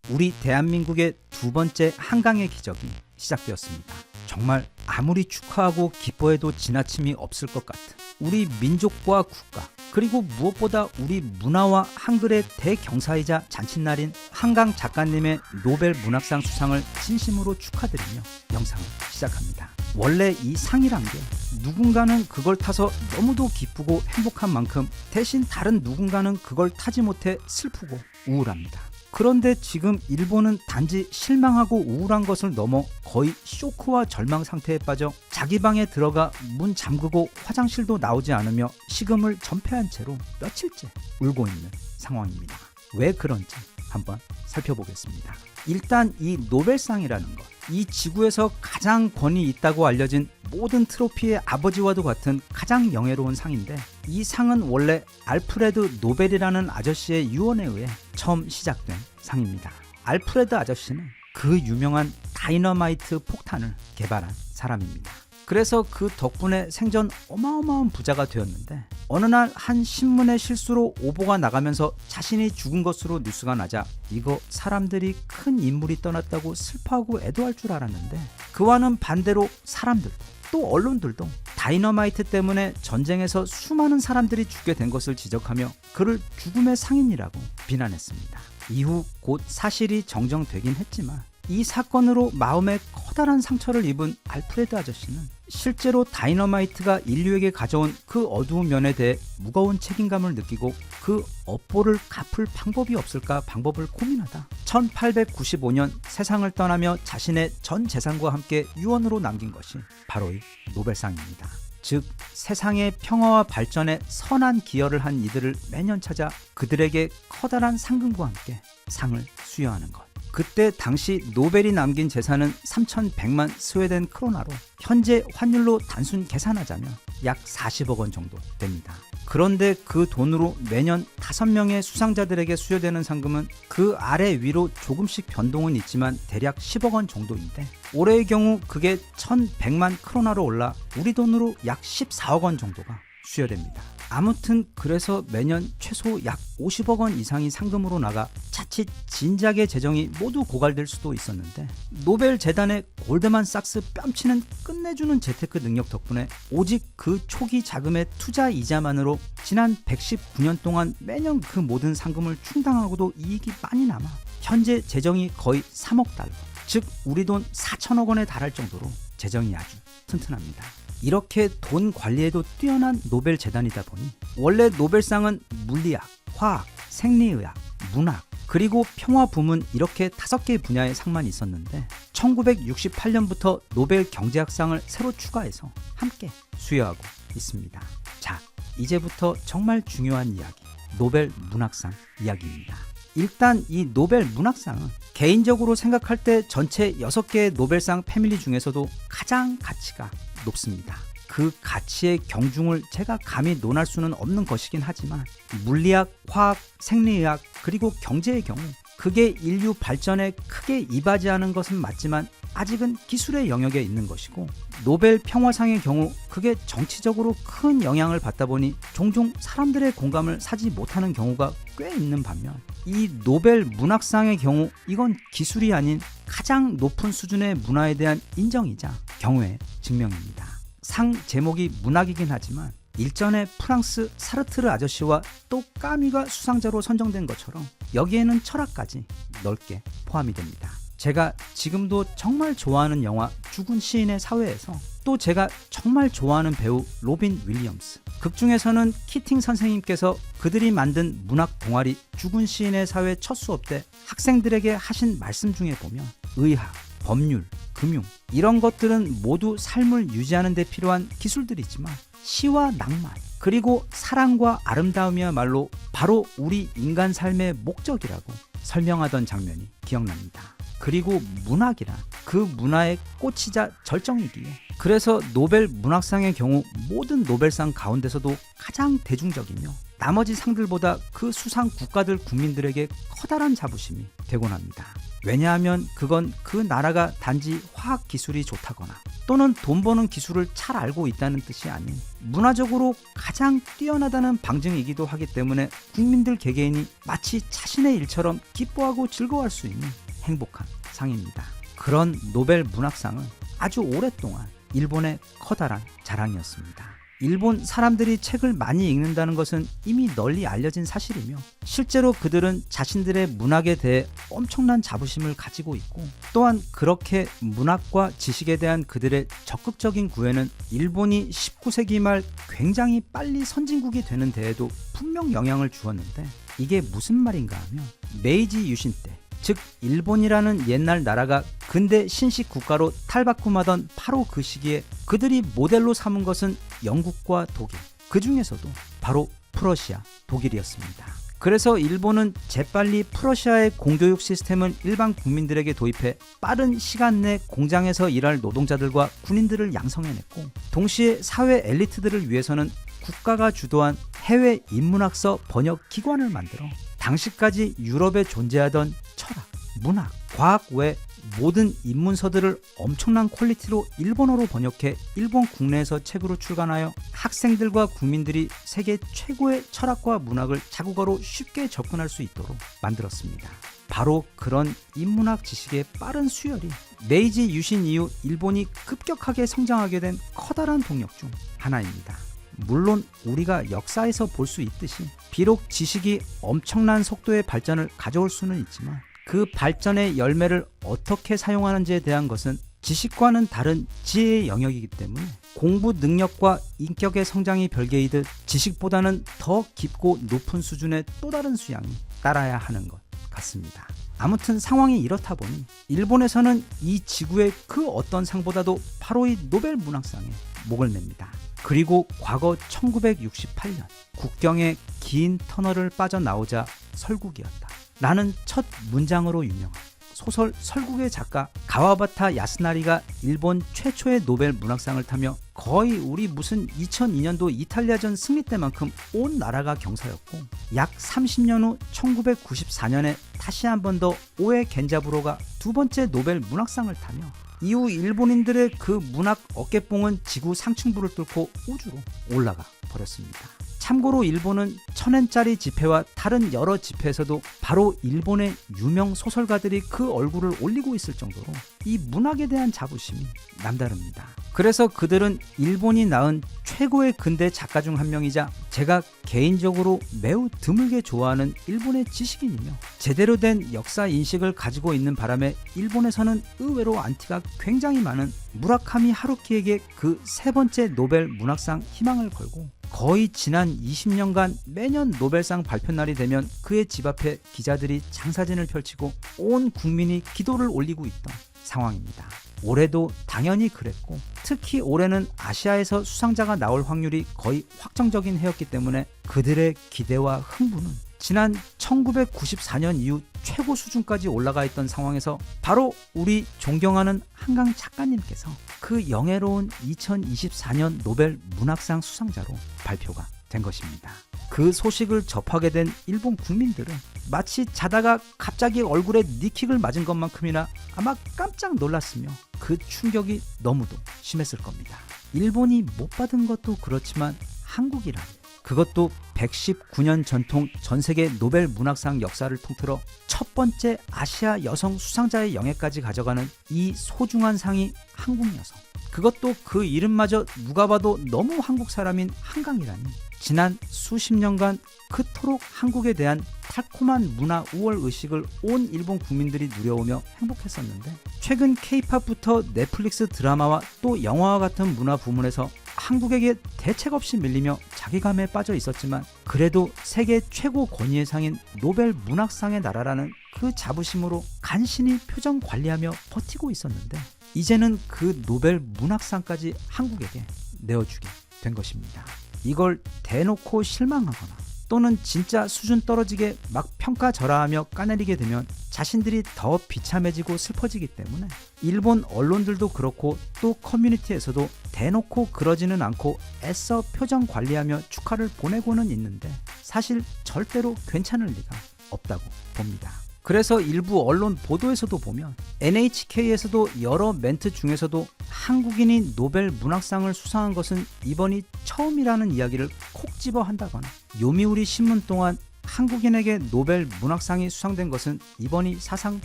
우리 대한민국의 두 번째 한강의 기적이 시작되었습니다. 정말 아무리 축하하고 기뻐해도 지나침이 없을 것 같은 우리 민족과 국가, 그리고 무엇보다 우리 문화와 한글의 대경사이자 잔칫날인 한강 작가님의 노벨 문학상 수상을 진심으로 축하드리며 영상을 시작합니다. 원래 이 상이란 게 누군가는 그걸 타서 너무도 기쁘고 행복한 만큼 대신 다른 누군가는 그걸 타지 못해 슬프고 우울합니다. 그런데 지금 일본은 단지 실망하고 우울한 것을 넘어 거의 쇼크와 절망 상태에 빠져 자기 방에 들어가 문 잠그고 화장실도 나오지 않으며 식음을 전폐한 채로 며칠째 울고 있는 상황입니다. 왜 그런지 한번 살펴보겠습니다. 일단 이 노벨상이라는 것, 이 지구에서 가장 권위 있다고 알려진 모든 트로피의 아버지와도 같은 가장 영예로운 상인데, 이 상은 원래 알프레드 노벨이라는 아저씨의 유언에 의해 처음 시작된 상입니다. 알프레드 아저씨는 그 유명한 다이너마이트 폭탄을 개발한 사람입니다. 그래서 그 덕분에 생전 어마어마한 부자가 되었는데, 어느 날 한 신문의 실수로 오보가 나가면서 자신이 죽은 것으로 뉴스가 나자 이거 사람들이 큰 인물이 떠났다고 슬퍼하고 애도할 줄 알았는데, 그와는 반대로 사람들도 또 언론들도 다이너마이트 때문에 전쟁에서 수많은 사람들이 죽게 된 것을 지적하며 그를 죽음의 상인이라고 비난했습니다. 이후 곧 사실이 정정되긴 했지만 이 사건으로 마음에 커다란 상처를 입은 알프레드 아저씨는 실제로 다이너마이트가 인류에게 가져온 그 어두운 면에 대해 무거운 책임감을 느끼고 그 업보를 갚을 방법이 없을까 방법을 고민하다 1895년 세상을 떠나며 자신의 전 재산과 함께 유언으로 남긴 것이 바로 이 노벨상입니다. 즉 세상의 평화와 발전에 선한 기여를 한 이들을 매년 찾아 그들에게 커다란 상금과 함께 상을 수여하는 것. 그때 당시 노벨이 남긴 재산은 3,100만 스웨덴 크로나로 현재 환율로 단순 계산하자면 약 40억 원 정도 됩니다. 그런데 그 돈으로 매년 5명의 수상자들에게 수여되는 상금은 그 아래 위로 조금씩 변동은 있지만 대략 10억 원 정도인데, 올해의 경우 그게 1,100만 크로나로 올라 우리 돈으로 약 14억 원 정도가 수여됩니다. 아무튼 그래서 매년 최소 약 50억 원 이상이 상금으로 나가 자칫 진작의 재정이 모두 고갈될 수도 있었는데, 노벨 재단의 골드만삭스 뺨치는 끝내주는 재테크 능력 덕분에 오직 그 초기 자금의 투자 이자만으로 지난 119년 동안 매년 그 모든 상금을 충당하고도 이익이 많이 남아 현재 재정이 거의 3억 달러, 즉 우리 돈 4천억 원에 달할 정도로 재정이 아주 튼튼합니다. 이렇게 돈 관리에도 뛰어난 노벨 재단이다 보니 원래 노벨상은 물리학, 화학, 생리의학, 문학, 그리고 평화 부문 이렇게 5개의 분야의 상만 있었는데 1968년부터 노벨 경제학상을 새로 추가해서 함께 수여하고 있습니다. 자, 이제부터 정말 중요한 이야기, 노벨 문학상 이야기입니다. 일단 이 노벨 문학상은 개인적으로 생각할 때 전체 6개의 노벨상 패밀리 중에서도 가장 가치가 높습니다. 그 가치의 경중을 제가 감히 논할 수는 없는 것이긴 하지만 물리학, 화학, 생리의학, 그리고 경제의 경우 그게 인류 발전에 크게 이바지하는 것은 맞지만 아직은 기술의 영역에 있는 것이고, 노벨 평화상의 경우 그게 정치적으로 큰 영향을 받다 보니 종종 사람들의 공감을 사지 못하는 경우가 꽤 있는 반면, 이 노벨 문학상의 경우 이건 기술이 아닌 가장 높은 수준의 문화에 대한 인정이자 경외의 증명입니다. 상 제목이 문학이긴 하지만 일전에 프랑스 사르트르 아저씨와 또 까미가 수상자로 선정된 것처럼 여기에는 철학까지 넓게 포함이 됩니다. 제가 지금도 정말 좋아하는 영화 죽은 시인의 사회에서 또 제가 정말 좋아하는 배우 로빈 윌리엄스, 극중에서는 키팅 선생님께서 그들이 만든 문학 동아리 죽은 시인의 사회 첫 수업 때 학생들에게 하신 말씀 중에 보면 의학, 법률, 금융 이런 것들은 모두 삶을 유지하는 데 필요한 기술들이지만 시와 낭만 그리고 사랑과 아름다움이야말로 바로 우리 인간 삶의 목적이라고 설명하던 장면이 기억납니다. 그리고 문학이란 그 문화의 꽃이자 절정이기에, 그래서 노벨 문학상의 경우 모든 노벨상 가운데서도 가장 대중적이며 나머지 상들보다 그 수상 국가들 국민들에게 커다란 자부심이 되곤 합니다. 왜냐하면 그건 그 나라가 단지 화학 기술이 좋다거나 또는 돈 버는 기술을 잘 알고 있다는 뜻이 아닌 문화적으로 가장 뛰어나다는 방증이기도 하기 때문에 국민들 개개인이 마치 자신의 일처럼 기뻐하고 즐거워할 수 있는 행복한 상입니다. 그런 노벨 문학상은 아주 오랫동안 일본의 커다란 자랑이었습니다. 일본 사람들이 책을 많이 읽는다는 것은 이미 널리 알려진 사실이며 실제로 그들은 자신들의 문학에 대해 엄청난 자부심을 가지고 있고 또한 그렇게 문학과 지식에 대한 그들의 적극적인 구애는 일본이 19세기 말 굉장히 빨리 선진국이 되는 데에도 분명 영향을 주었는데 이게 무슨 말인가 하면 메이지 유신 때 즉 일본이라는 옛날 나라가 근대 신식 국가로 탈바꿈하던 바로 그 시기에 그들이 모델로 삼은 것은 영국과 독일, 그 중에서도 바로 프러시아, 독일이었습니다. 그래서 일본은 재빨리 프러시아의 공교육 시스템을 일반 국민들에게 도입해 빠른 시간 내 공장에서 일할 노동자들과 군인들을 양성해냈고 동시에 사회 엘리트들을 위해서는 국가가 주도한 해외 인문학서 번역 기관을 만들어 당시까지 유럽에 존재하던 철학, 문학, 과학 외 모든 인문서들을 엄청난 퀄리티로 일본어로 번역해 일본 국내에서 책으로 출간하여 학생들과 국민들이 세계 최고의 철학과 문학을 자국어로 쉽게 접근할 수 있도록 만들었습니다. 바로 그런 인문학 지식의 빠른 수혈이 메이지 유신 이후 일본이 급격하게 성장하게 된 커다란 동력 중 하나입니다. 물론 우리가 역사에서 볼 수 있듯이 비록 지식이 엄청난 속도의 발전을 가져올 수는 있지만 그 발전의 열매를 어떻게 사용하는지에 대한 것은 지식과는 다른 지혜의 영역이기 때문에 공부 능력과 인격의 성장이 별개이듯 지식보다는 더 깊고 높은 수준의 또 다른 수양이 따라야 하는 것 같습니다. 아무튼 상황이 이렇다 보니 일본에서는 이 지구의 그 어떤 상보다도 바로 이 노벨 문학상에 목을 맵니다. 그리고 과거 1968년 국경의 긴 터널을 빠져나오자 설국이었다 라는 첫 문장으로 유명한 소설 설국의 작가 가와바타 야스나리가 일본 최초의 노벨 문학상을 타며 거의 우리 무슨 2002년도 이탈리아전 승리 때만큼 온 나라가 경사였고 약 30년 후 1994년에 다시 한 번 더 오에 겐자부로가 두 번째 노벨 문학상을 타며 이후 일본인들의 그 문학 어깨뽕은 지구 상층부를 뚫고 우주로 올라가 버렸습니다. 참고로 일본은 1000엔짜리 지폐와 다른 여러 지폐에서도 바로 일본의 유명 소설가들이 그 얼굴을 올리고 있을 정도로 이 문학에 대한 자부심이 남다릅니다. 그래서 그들은 일본이 낳은 최고의 근대 작가 중 한 명이자 제가 개인적으로 매우 드물게 좋아하는 일본의 지식인이며 제대로 된 역사 인식을 가지고 있는 바람에 일본에서는 의외로 안티가 굉장히 많은 무라카미 하루키에게 그 세 번째 노벨 문학상 희망을 걸고 거의 지난 20년간 매년 노벨상 발표날이 되면 그의 집 앞에 기자들이 장사진을 펼치고 온 국민이 기도를 올리고 있던 상황입니다. 올해도 당연히 그랬고 특히 올해는 아시아에서 수상자가 나올 확률이 거의 확정적인 해였기 때문에 그들의 기대와 흥분은 지난 1994년 이후 최고 수준까지 올라가 있던 상황에서 바로 우리 존경하는 한강 작가님께서 그 영예로운 2024년 노벨 문학상 수상자로 발표가 된 것입니다. 그 소식을 접하게 된 일본 국민들은 마치 자다가 갑자기 얼굴에 니킥을 맞은 것만큼이나 아마 깜짝 놀랐으며 그 충격이 너무도 심했을 겁니다. 일본이 못 받은 것도 그렇지만 한국이라니 그것도 119년 전통 전세계 노벨 문학상 역사를 통틀어 첫 번째 아시아 여성 수상자의 영예까지 가져가는 이 소중한 상이 한국 여성 그것도 그 이름마저 누가 봐도 너무 한국 사람인 한강이라니 지난 수십 년간 그토록 한국에 대한 달콤한 문화 우월 의식을 온 일본 국민들이 누려오며 행복했었는데 최근 K-팝부터 넷플릭스 드라마와 또 영화와 같은 문화 부문에서 한국에게 대책 없이 밀리며 자괴감에 빠져 있었지만 그래도 세계 최고 권위의 상인 노벨 문학상의 나라라는 그 자부심으로 간신히 표정 관리하며 버티고 있었는데 이제는 그 노벨 문학상까지 한국에게 내어주게 된 것입니다. 이걸 대놓고 실망하거나 또는 진짜 수준 떨어지게 막 평가절하하며 까내리게 되면 자신들이 더 비참해지고 슬퍼지기 때문에 일본 언론들도 그렇고 또 커뮤니티에서도 대놓고 그러지는 않고 애써 표정 관리하며 축하를 보내고는 있는데 사실 절대로 괜찮을 리가 없다고 봅니다. 그래서 일부 언론 보도에서도 보면 NHK에서도 여러 멘트 중에서도 한국인이 노벨 문학상을 수상한 것은 이번이 처음이라는 이야기를 콕 집어 한다거나, 요미우리 신문 동안 한국인에게 노벨 문학상이 수상된 것은 이번이 사상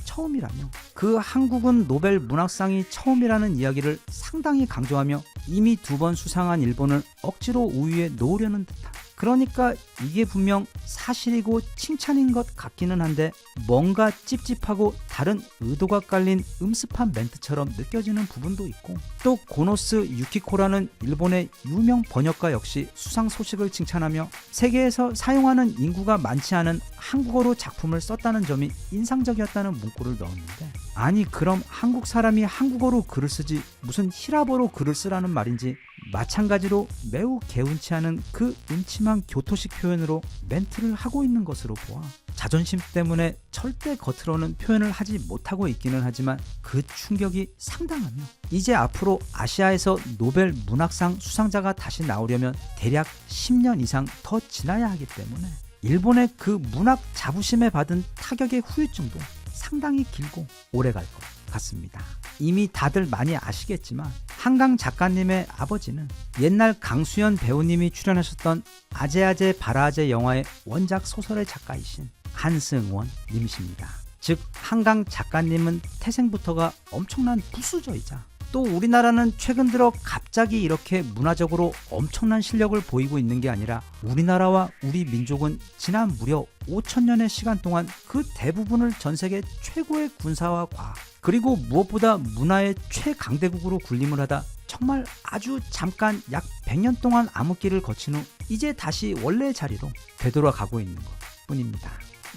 처음이라며, 그 한국은 노벨 문학상이 처음이라는 이야기를 상당히 강조하며 이미 2번 수상한 일본을 억지로 우위에 놓으려는 듯한, 그러니까 이게 분명 사실이고 칭찬인 것 같기는 한데 뭔가 찝찝하고 다른 의도가 깔린 음습한 멘트처럼 느껴지는 부분도 있고, 또 고노스 유키코라는 일본의 유명 번역가 역시 수상 소식을 칭찬하며 세계에서 사용하는 인구가 많지 않은 한국어로 작품을 썼다는 점이 인상적이었다는 문구를 넣었는데, 아니 그럼 한국 사람이 한국어로 글을 쓰지 무슨 히라보로 글을 쓰라는 말인지, 마찬가지로 매우 개운치 않은 그 음침한 교토식 표현으로 멘트를 하고 있는 것으로 보아 자존심 때문에 절대 겉으로는 표현을 하지 못하고 있기는 하지만 그 충격이 상당하며, 이제 앞으로 아시아에서 노벨 문학상 수상자가 다시 나오려면 대략 10년 이상 더 지나야 하기 때문에 일본의 그 문학 자부심에 받은 타격의 후유증도 상당히 길고 오래 갈 것 같습니다. 이미 다들 많이 아시겠지만 한강 작가님의 아버지는 옛날 강수연 배우님이 출연하셨던 아재아재 바라아재 영화의 원작 소설의 작가이신 한승원 님이십니다. 즉 한강 작가님은 태생부터가 엄청난 부수저이자, 또 우리나라는 최근 들어 갑자기 이렇게 문화적으로 엄청난 실력을 보이고 있는 게 아니라 우리나라와 우리 민족은 지난 무려 5천년의 시간 동안 그 대부분을 전 세계 최고의 군사와 과학, 그리고 무엇보다 문화의 최강대국으로 군림을 하다 정말 아주 잠깐 약 100년 동안 암흑기를 거친 후 이제 다시 원래의 자리로 되돌아가고 있는 것 뿐입니다.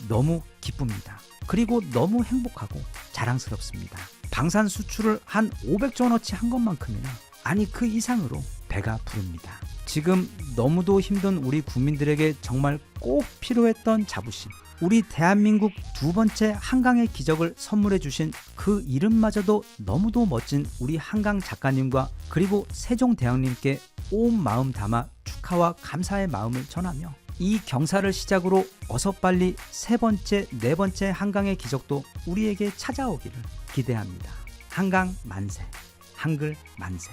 너무 기쁩니다. 그리고 너무 행복하고 자랑스럽습니다. 방산 수출을 한 500조 원어치 한 것만큼이나, 아니 그 이상으로 배가 부릅니다. 지금 너무도 힘든 우리 국민들에게 정말 꼭 필요했던 자부심, 우리 대한민국 2번째 한강의 기적을 선물해 주신 그 이름마저도 너무도 멋진 우리 한강 작가님과 그리고 세종대왕님께 온 마음 담아 축하와 감사의 마음을 전하며, 이 경사를 시작으로 어서 빨리 3번째, 4번째 한강의 기적도 우리에게 찾아오기를 기대합니다. 한강 만세, 한글 만세.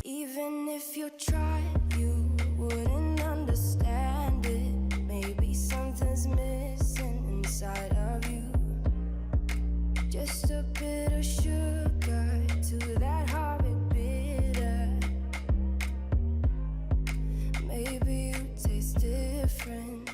Even if you tried, you wouldn't understand it. Maybe something's missing inside of you. Just a bit of sugar to that horrid bitter. Maybe you taste different.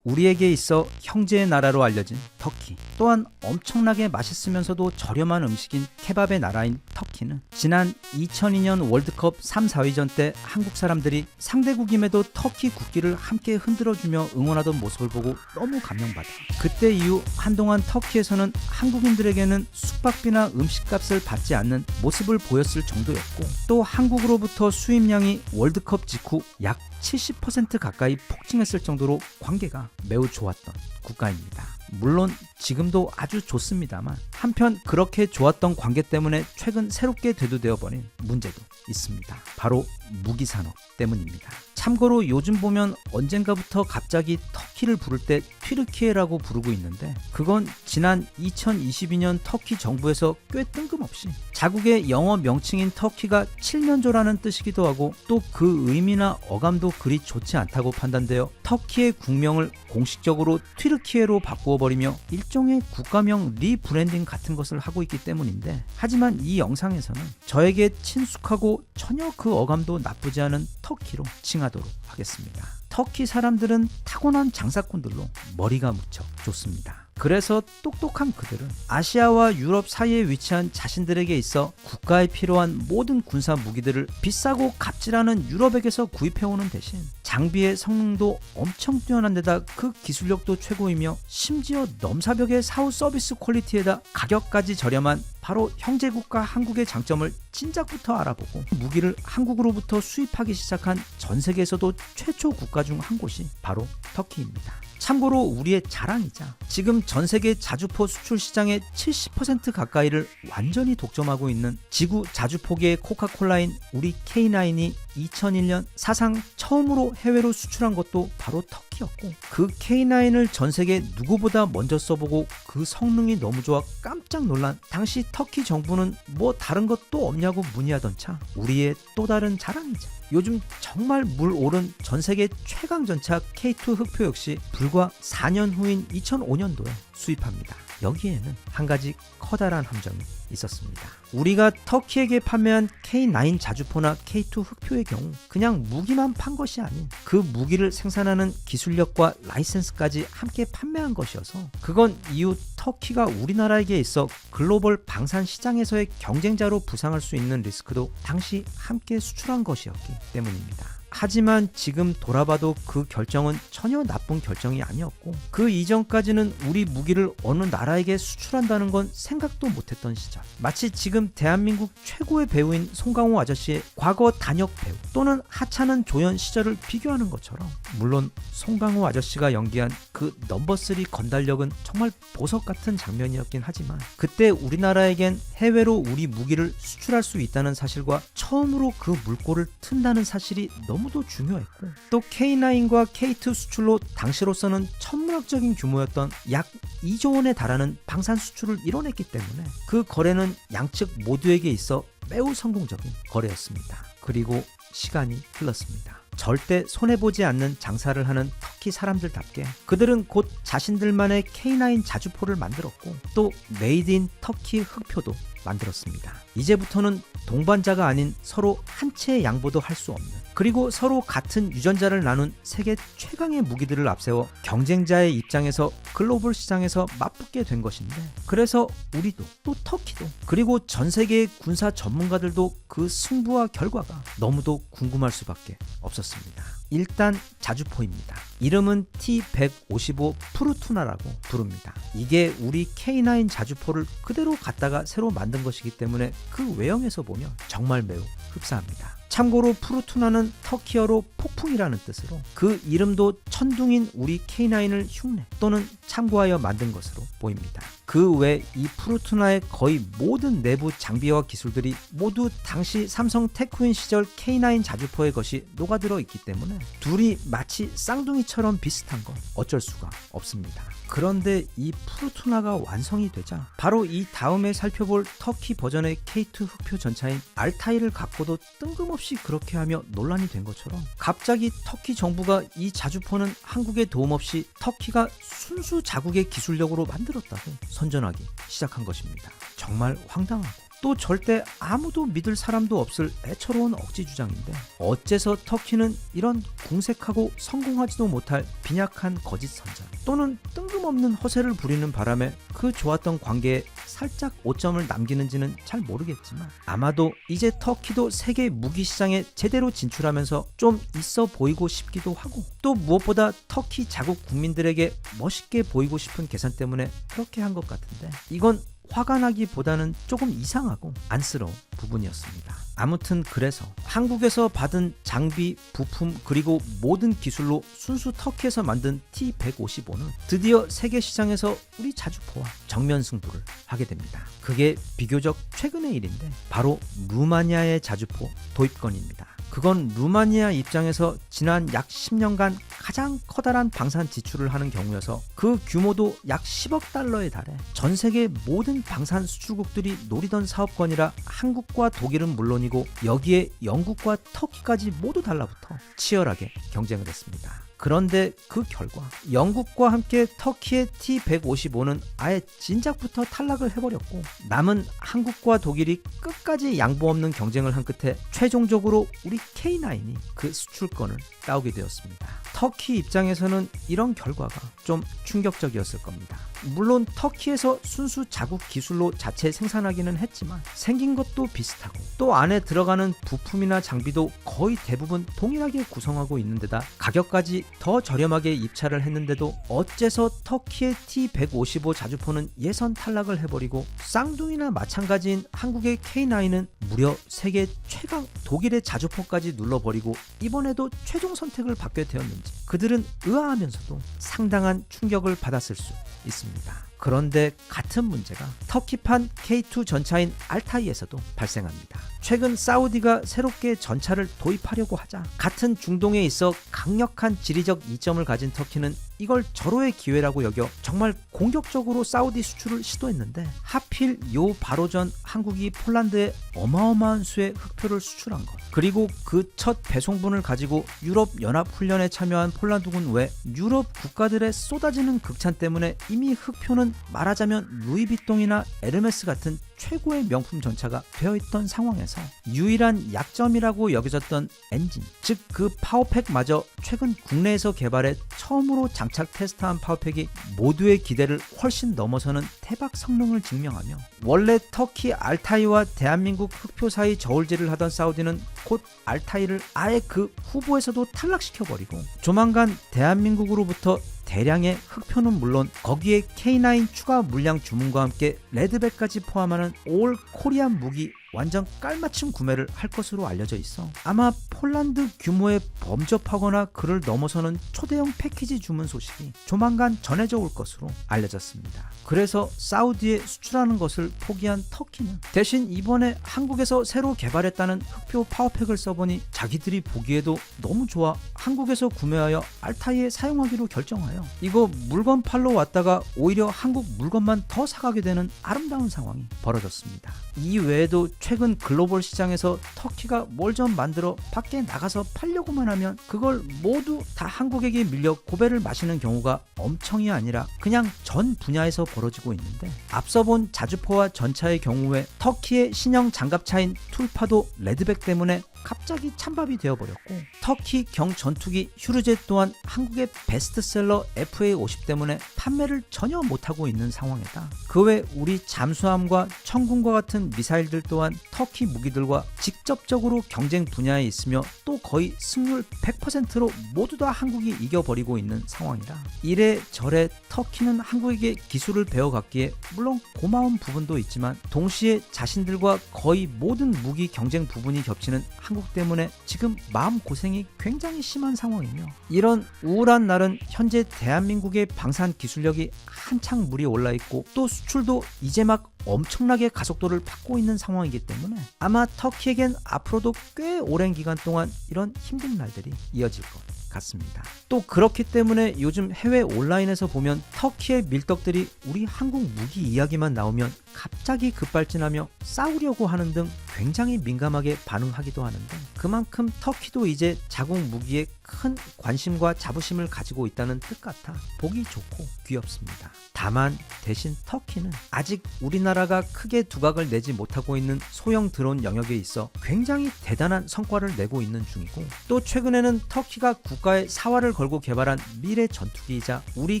우리에게 있어 형제의 나라로 알려진 터키, 또한 엄청나게 맛있으면서도 저렴한 음식인 케밥의 나라인 터키는 지난 2002년 월드컵 3, 4위전 때 한국 사람들이 상대국임에도 터키 국기를 함께 흔들어주며 응원하던 모습을 보고 너무 감명받아 그때 이후 한동안 터키에서는 한국인들에게는 숙박비나 음식값을 받지 않는 모습을 보였을 정도였고, 또 한국으로부터 수입량이 월드컵 직후 약 70% 가까이 폭증했을 정도로 관계가 매우 좋았던 국가입니다. 물론 지금도 아주 좋습니다만, 한편 그렇게 좋았던 관계 때문에 최근 새롭게 대두되어 버린 문제도 있습니다. 바로 무기 산업 때문입니다. 참고로 요즘 보면 언젠가부터 갑자기 터키를 부를 때 튀르키예라고 부르고 있는데, 그건 지난 2022년 터키 정부에서 꽤 뜬금없이 자국의 영어 명칭인 터키가 칠면조라는 뜻이기도 하고, 또 그 의미나 어감도 그리 좋지 않다고 판단되어 터키의 국명을 공식적으로 튀르키예로 바꾸어 버리며 일종의 국가명 리브랜딩 같은 것을 하고 있기 때문인데, 하지만 이 영상에서는 저에게 친숙하고 전혀 그 어감도 나쁘지 않은 터키로 칭하도록 하겠습니다. 터키 사람들은 타고난 장사꾼들로 머리가 무척 좋습니다. 그래서 똑똑한 그들은 아시아와 유럽 사이에 위치한 자신들에게 있어 국가에 필요한 모든 군사 무기들을 비싸고 갑질하는 유럽에게서 구입해오는 대신 장비의 성능도 엄청 뛰어난 데다 그 기술력도 최고이며 심지어 넘사벽의 사후 서비스 퀄리티에다 가격까지 저렴한 바로 형제국가 한국의 장점을 진작부터 알아보고 무기를 한국으로부터 수입하기 시작한 전 세계에서도 최초 국가 중 한 곳이 바로 터키입니다. 참고로 우리의 자랑이자 지금 전 세계 자주포 수출 시장의 70% 가까이를 완전히 독점하고 있는 지구 자주포계의 코카콜라인 우리 K9이 2001년 사상 처음으로 해외로 수출한 것도 바로 터키였고, 그 K9을 전 세계 누구보다 먼저 써보고 그 성능이 너무 좋아 깜짝 놀란 당시 터키 정부는 뭐 다른 것도 없냐고 문의하던 차, 우리의 또 다른 자랑이자 요즘 정말 물 오른 전 세계 최강 전차 K2 흑표 역시 불과 4년 후인 2005년도에 수입합니다. 여기에는 한 가지 커다란 함정이 있었습니다. 우리가 터키에게 판매한 K9 자주포나 K2 흑표의 경우 그냥 무기만 판 것이 아닌 그 무기를 생산하는 기술력과 라이센스까지 함께 판매한 것이어서, 그건 이후 터키가 우리나라에게 있어 글로벌 방산 시장에서의 경쟁자로 부상할 수 있는 리스크도 당시 함께 수출한 것이었기 때문입니다. 하지만 지금 돌아봐도 그 결정은 전혀 나쁜 결정이 아니었고, 그 이전까지는 우리 무기를 어느 나라에게 수출한다는 건 생각도 못했던 시절, 마치 지금 대한민국 최고의 배우인 송강호 아저씨의 과거 단역 배우 또는 하찮은 조연 시절을 비교하는 것처럼, 물론 송강호 아저씨가 연기한 그 넘버3 건달력은 정말 보석 같은 장면이었긴 하지만, 그때 우리나라에겐 해외로 우리 무기를 수출할 수 있다는 사실과 처음으로 그 물꼬를 튼다는 사실이 너무도 중요했고, 또 K9과 K2 수출로 당시로서는 천문학적인 규모였던 약 2조 원에 달하는 방산 수출을 이뤄냈기 때문에 그 거래는 양측 모두에게 있어 매우 성공적인 거래였습니다. 그리고 시간이 흘렀습니다. 절대 손해보지 않는 장사를 하는 터키 사람들답게 그들은 곧 자신들만의 K9 자주포를 만들었고, 또 메이드 인 터키 흑표도 만들었습니다. 이제부터는 동반자가 아닌 서로 한 채의 양보도 할 수 없는, 그리고 서로 같은 유전자를 나눈 세계 최강의 무기들을 앞세워 경쟁자의 입장에서 글로벌 시장에서 맞붙게 된 것인데, 그래서 우리도 또 터키도 그리고 전 세계의 군사 전문가들도 그 승부와 결과가 너무도 궁금할 수밖에 없었습니다. 일단 자주포입니다. 이름은 T155 프루투나라고 부릅니다. 이게 우리 K9 자주포를 그대로 갖다가 새로 만든 것이기 때문에 그 외형에서 보면 정말 매우 흡사합니다. 참고로 프루투나는 터키어로 폭풍이라는 뜻으로 그 이름도 천둥인 우리 K9을 흉내 또는 참고하여 만든 것으로 보입니다. 그 외 이 프루투나의 거의 모든 내부 장비와 기술들이 모두 당시 삼성 테크윈 시절 K9 자주포의 것이 녹아들어 있기 때문에 둘이 마치 쌍둥이처럼 비슷한 건 어쩔 수가 없습니다. 그런데 이 프루투나가 완성이 되자 바로 이 다음에 살펴볼 터키 버전의 K2 흑표 전차인 알타이를 갖고도 뜬금없이 그렇게 하며 논란이 된 것처럼, 갑자기 터키 정부가 이 자주포는 한국의 도움 없이 터키가 순수 자국의 기술력으로 만들었다고 선전하기 시작한 것입니다. 정말 황당하고 또 절대 아무도 믿을 사람도 없을 애처로운 억지 주장인데, 어째서 터키는 이런 궁색하고 성공하지도 못할 빈약한 거짓 선전 또는 뜬금없는 허세를 부리는 바람에 그 좋았던 관계에 살짝 오점을 남기는지는 잘 모르겠지만, 아마도 이제 터키도 세계 무기 시장에 제대로 진출하면서 좀 있어 보이고 싶기도 하고, 또 무엇보다 터키 자국 국민들에게 멋있게 보이고 싶은 계산 때문에 그렇게 한 것 같은데, 이건 화가 나기보다는 조금 이상하고 안쓰러운 부분이었습니다. 아무튼 그래서 한국에서 받은 장비, 부품 그리고 모든 기술로 순수 터키에서 만든 T155는 드디어 세계 시장에서 우리 자주포와 정면 승부를 하게 됩니다. 그게 비교적 최근의 일인데 바로 루마니아의 자주포 도입건입니다. 그건 루마니아 입장에서 지난 약 10년간 가장 커다란 방산 지출을 하는 경우여서 그 규모도 약 10억 달러에 달해 전 세계 모든 방산 수출국들이 노리던 사업권이라 한국과 독일은 물론이고 여기에 영국과 터키까지 모두 달라붙어 치열하게 경쟁을 했습니다. 그런데 그 결과 영국과 함께 터키의 T155는 아예 진작부터 탈락을 해버렸고, 남은 한국과 독일이 끝까지 양보 없는 경쟁을 한 끝에 최종적으로 우리 K9이 그 수출권을 따오게 되었습니다. 터키 입장에서는 이런 결과가 좀 충격적이었을 겁니다. 물론 터키에서 순수 자국 기술로 자체 생산하기는 했지만 생긴 것도 비슷하고 또 안에 들어가는 부품이나 장비도 거의 대부분 동일하게 구성하고 있는데다 가격까지 더 저렴하게 입찰을 했는데도 어째서 터키의 T155 자주포는 예선 탈락을 해버리고 쌍둥이나 마찬가지인 한국의 K9은 무려 세계 최강 독일의 자주포까지 눌러버리고 이번에도 최종 선택을 받게 되었는지 때까지 그들은 의아하면서도 상당한 충격을 받았을 수 있습니다. 그런데 같은 문제가 터키판 K2 전차인 알타이에서도 발생합니다. 최근 사우디가 새롭게 전차를 도입하려고 하자 같은 중동에 있어 강력한 지리적 이점을 가진 터키는 이걸 절호의 기회라고 여겨 정말 공격적으로 사우디 수출을 시도했는데 하필 요 바로 전 한국이 폴란드에 어마어마한 수의 흑표를 수출한 것, 그리고 그 첫 배송분을 가지고 유럽 연합 훈련에 참여한 폴란드군 외 유럽 국가들의 쏟아지는 극찬 때문에 이미 흑표는 말하자면 루이비통이나 에르메스 같은 최고의 명품 전차가 되어있던 상황에서 유일한 약점이라고 여겨졌던 엔진, 즉 그 파워팩마저 최근 국내에서 개발해 처음으로 장착 테스트한 파워팩이 모두의 기대를 훨씬 넘어서는 대박 성능을 증명하며 원래 터키 알타이와 대한민국 흑표 사이 저울질을 하던 사우디는 곧 알타이를 아예 그 후보에서도 탈락시켜버리고 조만간 대한민국으로부터 대량의 흑표는 물론 거기에 K9 추가 물량 주문과 함께 레드백까지 포함하는 올 코리안 무기 완전 깔맞춤 구매를 할 것으로 알려져 있어 아마 폴란드 규모에 범접하거나 그를 넘어서는 초대형 패키지 주문 소식이 조만간 전해져 올 것으로 알려졌습니다. 그래서 사우디에 수출하는 것을 포기한 터키는 대신 이번에 한국에서 새로 개발했다는 흑표 파워팩을 써보니 자기들이 보기에도 너무 좋아 한국에서 구매하여 알타이에 사용하기로 결정하여 이거 물건 팔러 왔다가 오히려 한국 물건만 더 사가게 되는 아름다운 상황이 벌어졌습니다. 이 외에도 최근 글로벌 시장에서 터키가 뭘 좀 만들어 밖에 나가서 팔려고만 하면 그걸 모두 다 한국에게 밀려 고배를 마시는 경우가 엄청이 아니라 그냥 전 분야에서 벌어지고 있는데 앞서 본 자주포와 전차의 경우에 터키의 신형 장갑차인 툴파도 레드백 때문에 갑자기 찬밥이 되어버렸고 터키 경 전투기 휴르제 또한 한국의 베스트셀러 FA50 때문에 판매를 전혀 못하고 있는 상황이다. 그 외 우리 잠수함과 천군과 같은 미사일들 또한 터키 무기들과 직접적으로 경쟁 분야에 있으며 또 거의 승률 100%로 모두 다 한국이 이겨버리고 있는 상황이라 이래저래 터키는 한국에게 기술을 배워갔기에 물론 고마운 부분도 있지만 동시에 자신들과 거의 모든 무기 경쟁 부분이 겹치는 한국 때문에 지금 마음고생이 굉장히 심한 상황이며 이런 우울한 날은 현재 대한민국의 방산 기술력이 한창 물이 올라있고 또 수출도 이제 막 엄청나게 가속도를 받고 있는 상황이기 때문에 아마 터키에겐 앞으로도 꽤 오랜 기간 동안 이런 힘든 날들이 이어질 것 같습니다. 또 그렇기 때문에 요즘 해외 온라인에서 보면 터키의 밀떡들이 우리 한국 무기 이야기만 나오면 갑자기 급발진하며 싸우려고 하는 등 굉장히 민감하게 반응하기도 하는데 그만큼 터키도 이제 자국 무기에 큰 관심과 자부심을 가지고 있다는 뜻 같아 보기 좋고 귀엽습니다. 다만 대신 터키는 아직 우리나라가 크게 두각을 내지 못하고 있는 소형 드론 영역에 있어 굉장히 대단한 성과를 내고 있는 중이고 또 최근에는 터키가 국가의 사활을 걸고 개발한 미래 전투기이자 우리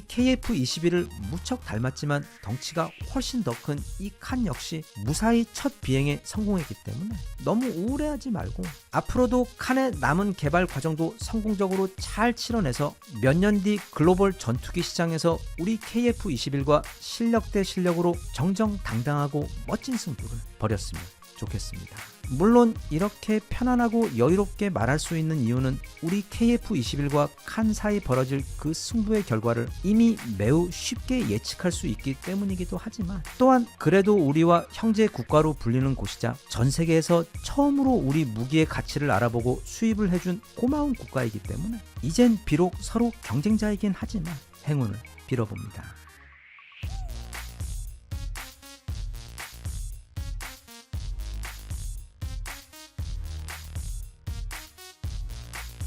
KF-21을 무척 닮았지만 덩치가 훨씬 더 큰 이 칸 역시 무사히 첫 비행에 성공했기 때문에 너무 우울해하지 말고 앞으로도 칸의 남은 개발 과정도 성공적으로 잘 치러내서 몇 년 뒤 글로벌 전투기 시장에서 우리 KF-21과 실력 대 실력으로 정정당당하고 멋진 승부를 벌였으면 좋겠습니다. 물론 이렇게 편안하고 여유롭게 말할 수 있는 이유는 우리 KF-21과 칸 사이 벌어질 그 승부의 결과를 이미 매우 쉽게 예측할 수 있기 때문이기도 하지만 또한 그래도 우리와 형제 국가로 불리는 곳이자 전 세계에서 처음으로 우리 무기의 가치를 알아보고 수입을 해준 고마운 국가이기 때문에 이젠 비록 서로 경쟁자이긴 하지만 행운을 빌어봅니다.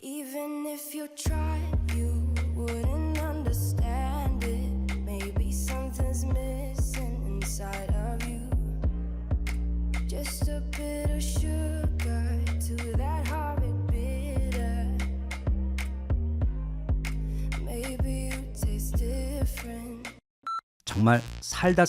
Even if you tried, you wouldn't understand it. Maybe something's missing inside of you. Just a bit of sugar to that horrid bitter. Maybe you taste different. 정말 살다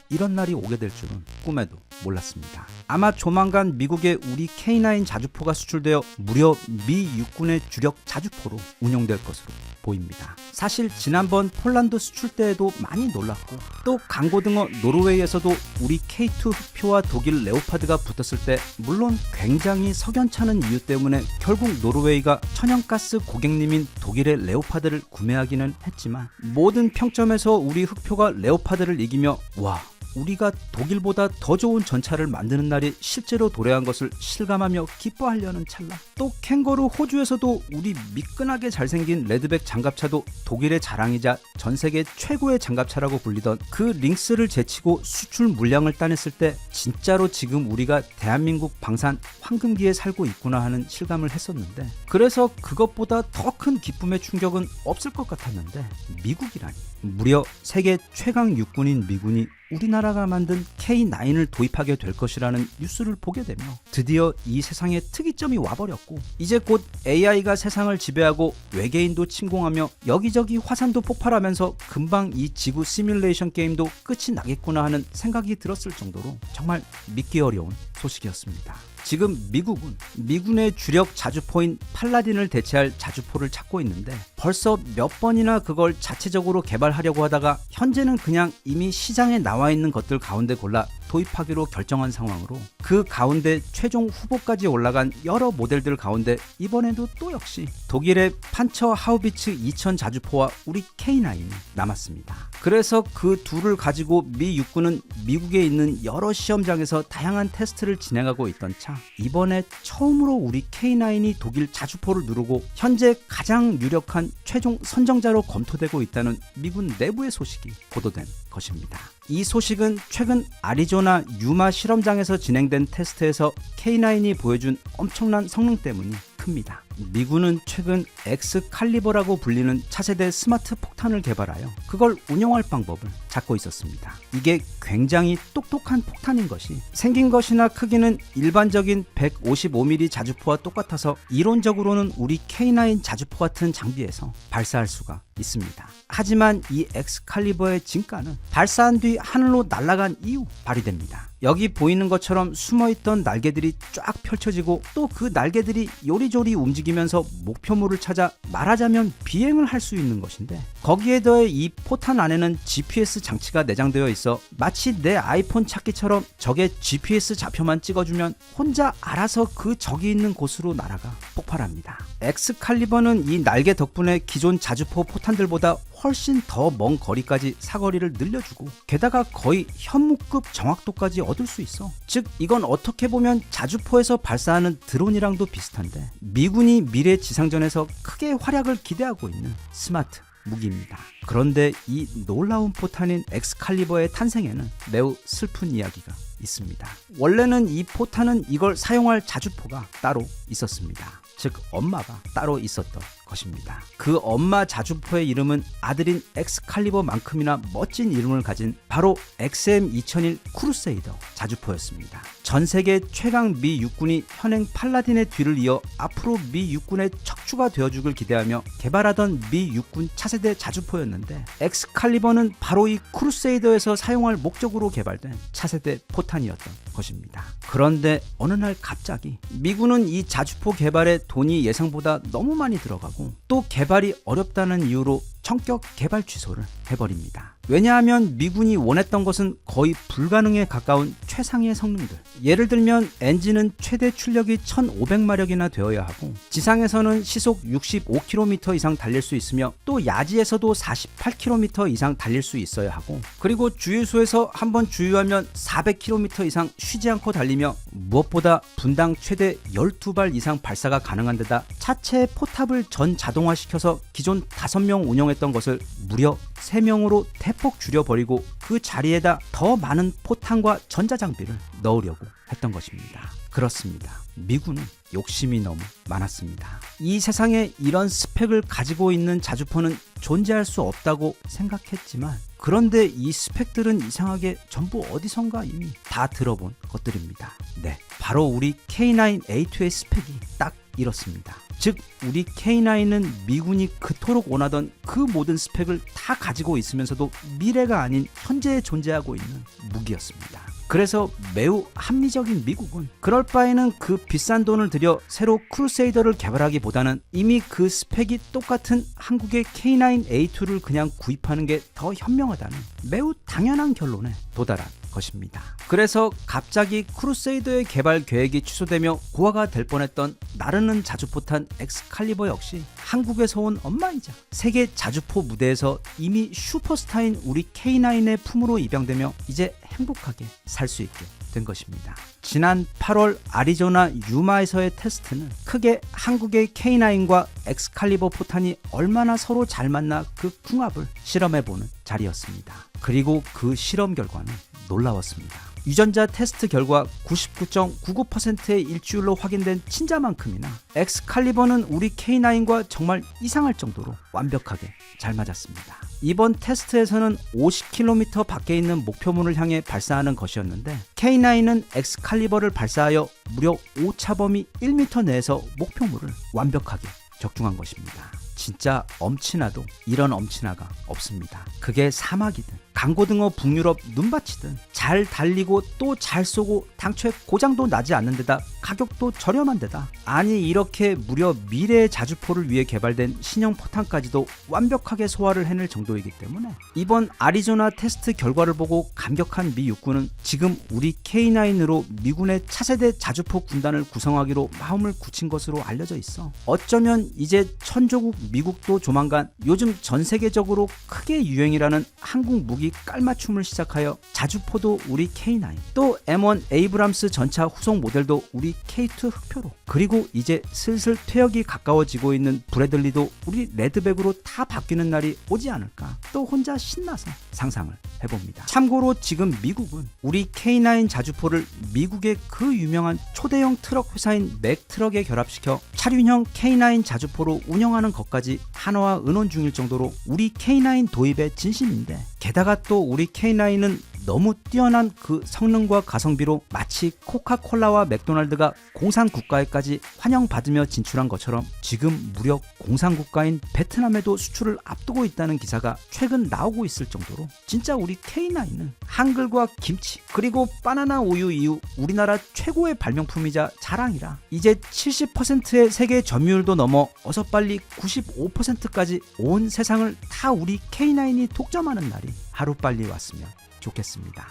이런 날이 오게 될 줄은 꿈에도 몰랐습니다. 아마 조만간 미국에 우리 K9 자주포가 수출되어 무려 미 육군의 주력 자주포로 운용될 것으로 보입니다. 사실 지난번 폴란드 수출 때에도 많이 놀랐고, 또 강고등어 노르웨이에서도 우리 K2 흑표와 독일 레오파드가 붙었을 때 물론 굉장히 석연찮은 이유 때문에 결국 노르웨이가 천연가스 고객님인 독일의 레오파드를 구매하기는 했지만, 모든 평점에서 우리 흑표가 레오파드를 이기며 와, 우리가 독일보다 더 좋은 전차를 만드는 날이 실제로 도래한 것을 실감하며 기뻐하려는 찰나, 또 캥거루 호주에서도 우리 미끈하게 잘생긴 레드백 장갑차도 독일의 자랑이자 전세계 최고의 장갑차라고 불리던 그 링스를 제치고 수출 물량을 따냈을 때 진짜로 지금 우리가 대한민국 방산 황금기에 살고 있구나 하는 실감을 했었는데, 그래서 그것보다 더 큰 기쁨의 충격은 없을 것 같았는데, 미국이라니, 무려 세계 최강 육군인 미군이 우리나라가 만든 K9을 도입하게 될 것이라는 뉴스를 보게 되며 드디어 이 세상에 특이점이 와버렸고, 이제 곧 AI가 세상을 지배하고 외계인도 침공하며 여기저기 화산도 폭발하면서 금방 이 지구 시뮬레이션 게임도 끝이 나겠구나 하는 생각이 들었을 정도로 정말 믿기 어려운 소식이었습니다. 지금 미국은 미군의 주력 자주포인 팔라딘을 대체할 자주포를 찾고 있는데, 벌써 몇 번이나 그걸 자체적으로 개발하려고 하다가 현재는 그냥 이미 시장에 나와 있는 것들 가운데 골라 도입하기로 결정한 상황으로, 그 가운데 최종 후보까지 올라간 여러 모델들 가운데 이번에도 또 역시 독일의 판처 하우비츠 2000 자주포와 우리 K9이 남았습니다. 그래서 그 둘을 가지고 미 육군은 미국에 있는 여러 시험장에서 다양한 테스트를 진행하고 있던 차, 이번에 처음으로 우리 K9이 독일 자주포를 누르고 현재 가장 유력한 최종 선정자로 검토되고 있다는 미군 내부의 소식이 보도된 것입니다. 이 소식은 최근 아리조나 유마 실험장에서 진행된 테스트에서 K9이 보여준 엄청난 성능 때문이 큽니다. 미군은 최근 엑스칼리버라고 불리는 차세대 스마트 폭탄을 개발하여 그걸 운용할 방법을 찾고 있었습니다. 이게 굉장히 똑똑한 폭탄인 것이, 생긴 것이나 크기는 일반적인 155mm 자주포와 똑같아서 이론적으로는 우리 K9 자주포 같은 장비에서 발사할 수가 있습니다. 하지만 이 엑스칼리버의 진가는 발사한 뒤 하늘로 날아간 이후 발휘됩니다. 여기 보이는 것처럼 숨어있던 날개들이 쫙 펼쳐지고, 또 그 날개들이 요리조리 움직이면서 목표물을 찾아 말하자면 비행을 할 수 있는 것인데, 거기에 더해 이 포탄 안에는 GPS 장치가 내장되어 있어 마치 내 아이폰 찾기처럼 적의 GPS 좌표만 찍어주면 혼자 알아서 그 적이 있는 곳으로 날아가 폭발합니다. 엑스칼리버는 이 날개 덕분에 기존 자주포 포탄들보다 훨씬 더 먼 거리까지 사거리를 늘려주고, 게다가 거의 현무급 정확도까지 얻을 수 있어. 즉 이건 어떻게 보면 자주포에서 발사하는 드론이랑도 비슷한데, 미군이 미래 지상전에서 크게 활약을 기대하고 있는 스마트 무기입니다. 그런데 이 놀라운 포탄인 엑스칼리버의 탄생에는 매우 슬픈 이야기가 있습니다. 원래는 이 포탄은 이걸 사용할 자주포가 따로 있었습니다. 즉 엄마가 따로 있었던 것입니다. 그 엄마 자주포의 이름은 아들인 엑스칼리버만큼이나 멋진 이름을 가진 바로 XM2001 크루세이더 자주포였습니다. 전 세계 최강 미 육군이 현행 팔라딘의 뒤를 이어 앞으로 미 육군의 척추가 되어주길 기대하며 개발하던 미 육군 차세대 자주포였는데, 엑스칼리버는 바로 이 크루세이더에서 사용할 목적으로 개발된 차세대 포탄이었던 것입니다. 그런데 어느 날 갑자기 미군은 이 자주포 개발에 돈이 예상보다 너무 많이 들어가고, 또 개발이 어렵다는 이유로 전격 개발 취소를 해버립니다. 왜냐하면 미군이 원했던 것은 거의 불가능에 가까운 최상의 성능들, 예를 들면 엔진은 최대 출력이 1500마력이나 되어야 하고, 지상에서는 시속 65km 이상 달릴 수 있으며, 또 야지에서도 48km 이상 달릴 수 있어야 하고, 그리고 주유소에서 한번 주유하면 400km 이상 쉬지 않고 달리며, 무엇보다 분당 최대 12발 이상 발사가 가능한 데다 차체 포탑을 전 자동화시켜서 기존 5명 운영했던 것을 무려 3명으로 대폭 줄여버리고, 그 자리에다 더 많은 포탄과 전자장비를 넣으려고 했던 것입니다. 그렇습니다. 미군은 욕심이 너무 많았습니다. 이 세상에 이런 스펙을 가지고 있는 자주포는 존재할 수 없다고 생각했지만, 그런데 이 스펙들은 이상하게 전부 어디선가 이미 다 들어본 것들입니다. 네, 바로 우리 K9A2의 스펙이 딱 이렇습니다. 즉 우리 K9은 미군이 그토록 원하던 그 모든 스펙을 다 가지고 있으면서도 미래가 아닌 현재에 존재하고 있는 무기였습니다. 그래서 매우 합리적인 미국은 그럴 바에는 그 비싼 돈을 들여 새로 크루세이더를 개발하기보다는 이미 그 스펙이 똑같은 한국의 K9A2를 그냥 구입하는 게 더 현명하다는 매우 당연한 결론에 도달한 것입니다. 그래서 갑자기 크루세이더의 개발 계획이 취소되며 고화가 될 뻔했던 나르는 자주포탄 엑스칼리버 역시 한국에서 온 엄마이자 세계 자주포 무대에서 이미 슈퍼스타인 우리 K9의 품으로 입양되며 이제 행복하게 살 수 있게 된 것입니다. 지난 8월 아리조나 유마에서의 테스트는 크게 한국의 K9과 엑스칼리버 포탄이 얼마나 서로 잘 맞나 그 궁합을 실험해보는 자리였습니다. 그리고 그 실험 결과는 놀라웠습니다. 유전자 테스트 결과 99.99%의 일치율로 확인된 친자만큼이나 엑스칼리버는 우리 K9과 정말 이상할 정도로 완벽하게 잘 맞았습니다. 이번 테스트에서는 50km 밖에 있는 목표물을 향해 발사하는 것이었는데 K9은 엑스칼리버를 발사하여 무려 오차범위 1m 내에서 목표물을 완벽하게 적중한 것입니다. 진짜 엄친아도 이런 엄친아가 없습니다. 그게 사막이든 강고등어 북유럽 눈밭이든 잘 달리고 또 잘 쏘고 당초에 고장도 나지 않는 데다 가격도 저렴한 데다 아니 이렇게 무려 미래의 자주포를 위해 개발된 신형 포탄까지도 완벽하게 소화를 해낼 정도이기 때문에 이번 아리조나 테스트 결과를 보고 감격한 미 육군은 지금 우리 K9으로 미군의 차세대 자주포 군단을 구성하기로 마음을 굳힌 것으로 알려져 있어. 어쩌면 이제 천조국 미국도 조만간 요즘 전 세계적으로 크게 유행이라는 한국 무기 깔맞춤을 시작하여 자주포도 우리 K9 또 M1 에이브람스 전차 후속 모델도 우리 K2 흑표로 그리고 이제 슬슬 퇴역이 가까워지고 있는 브래들리도 우리 레드백으로 다 바뀌는 날이 오지 않을까 또 혼자 신나서 상상을 해봅니다. 참고로 지금 미국은 우리 K9 자주포를 미국의 그 유명한 초대형 트럭 회사인 맥트럭에 결합시켜 차륜형 K9 자주포로 운영하는 것까지 한화와 의논 중일 정도로 우리 K9 도입에 진심인데 게다가 또 우리 K9은 너무 뛰어난 그 성능과 가성비로 마치 코카콜라와 맥도날드가 공산국가에까지 환영받으며 진출한 것처럼 지금 무려 공산국가인 베트남에도 수출을 앞두고 있다는 기사가 최근 나오고 있을 정도로 진짜 우리 K9은 한글과 김치 그리고 바나나 우유 이후 우리나라 최고의 발명품이자 자랑이라 이제 70%의 세계 점유율도 넘어 어서 빨리 95%까지 온 세상을 다 우리 K9이 독점하는 날이 하루빨리 왔으면 좋겠습니다.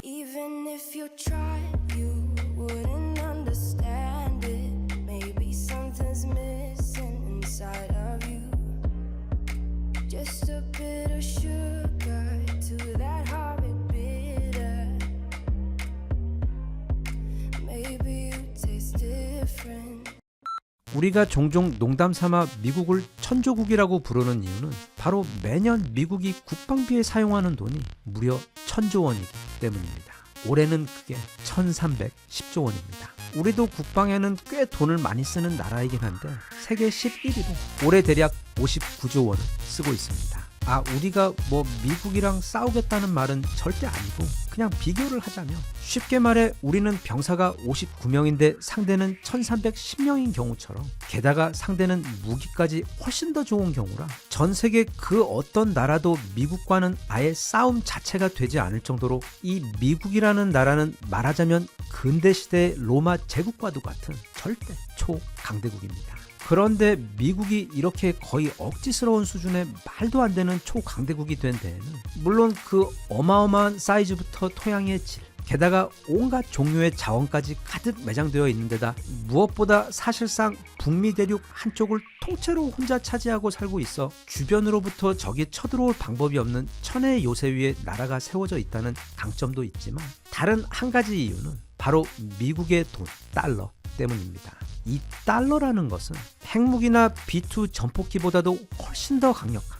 Even if you tried, you wouldn't understand it. Maybe something's missing inside of you. Just a bit of sugar to that horrid bitter. Maybe you taste different. 우리가 종종 농담삼아 미국을 천조국이라고 부르는 이유는 바로 매년 미국이 국방비에 사용하는 돈이 무려 1000조 원이기 때문입니다. 올해는 그게 1310조 원입니다. 우리도 국방에는 꽤 돈을 많이 쓰는 나라이긴 한데 세계 11위로 올해 대략 59조 원을 쓰고 있습니다. 우리가 미국이랑 싸우겠다는 말은 절대 아니고 그냥 비교를 하자면 쉽게 말해 우리는 병사가 59명인데 상대는 1310명인 경우처럼 게다가 상대는 무기까지 훨씬 더 좋은 경우라 전 세계 그 어떤 나라도 미국과는 아예 싸움 자체가 되지 않을 정도로 이 미국이라는 나라는 말하자면 근대시대의 로마 제국과도 같은 절대 초강대국입니다. 그런데 미국이 이렇게 거의 억지스러운 수준의 말도 안 되는 초강대국이 된 데에는 물론 그 어마어마한 사이즈부터 토양의 질 게다가 온갖 종류의 자원까지 가득 매장되어 있는 데다 무엇보다 사실상 북미 대륙 한쪽을 통째로 혼자 차지하고 살고 있어 주변으로부터 적이 쳐들어올 방법이 없는 천혜의 요새 위에 나라가 세워져 있다는 강점도 있지만 다른 한 가지 이유는 바로 미국의 돈, 달러 때문입니다. 이 달러라는 것은 핵무기나 B2 전폭기보다도 훨씬 더 강력한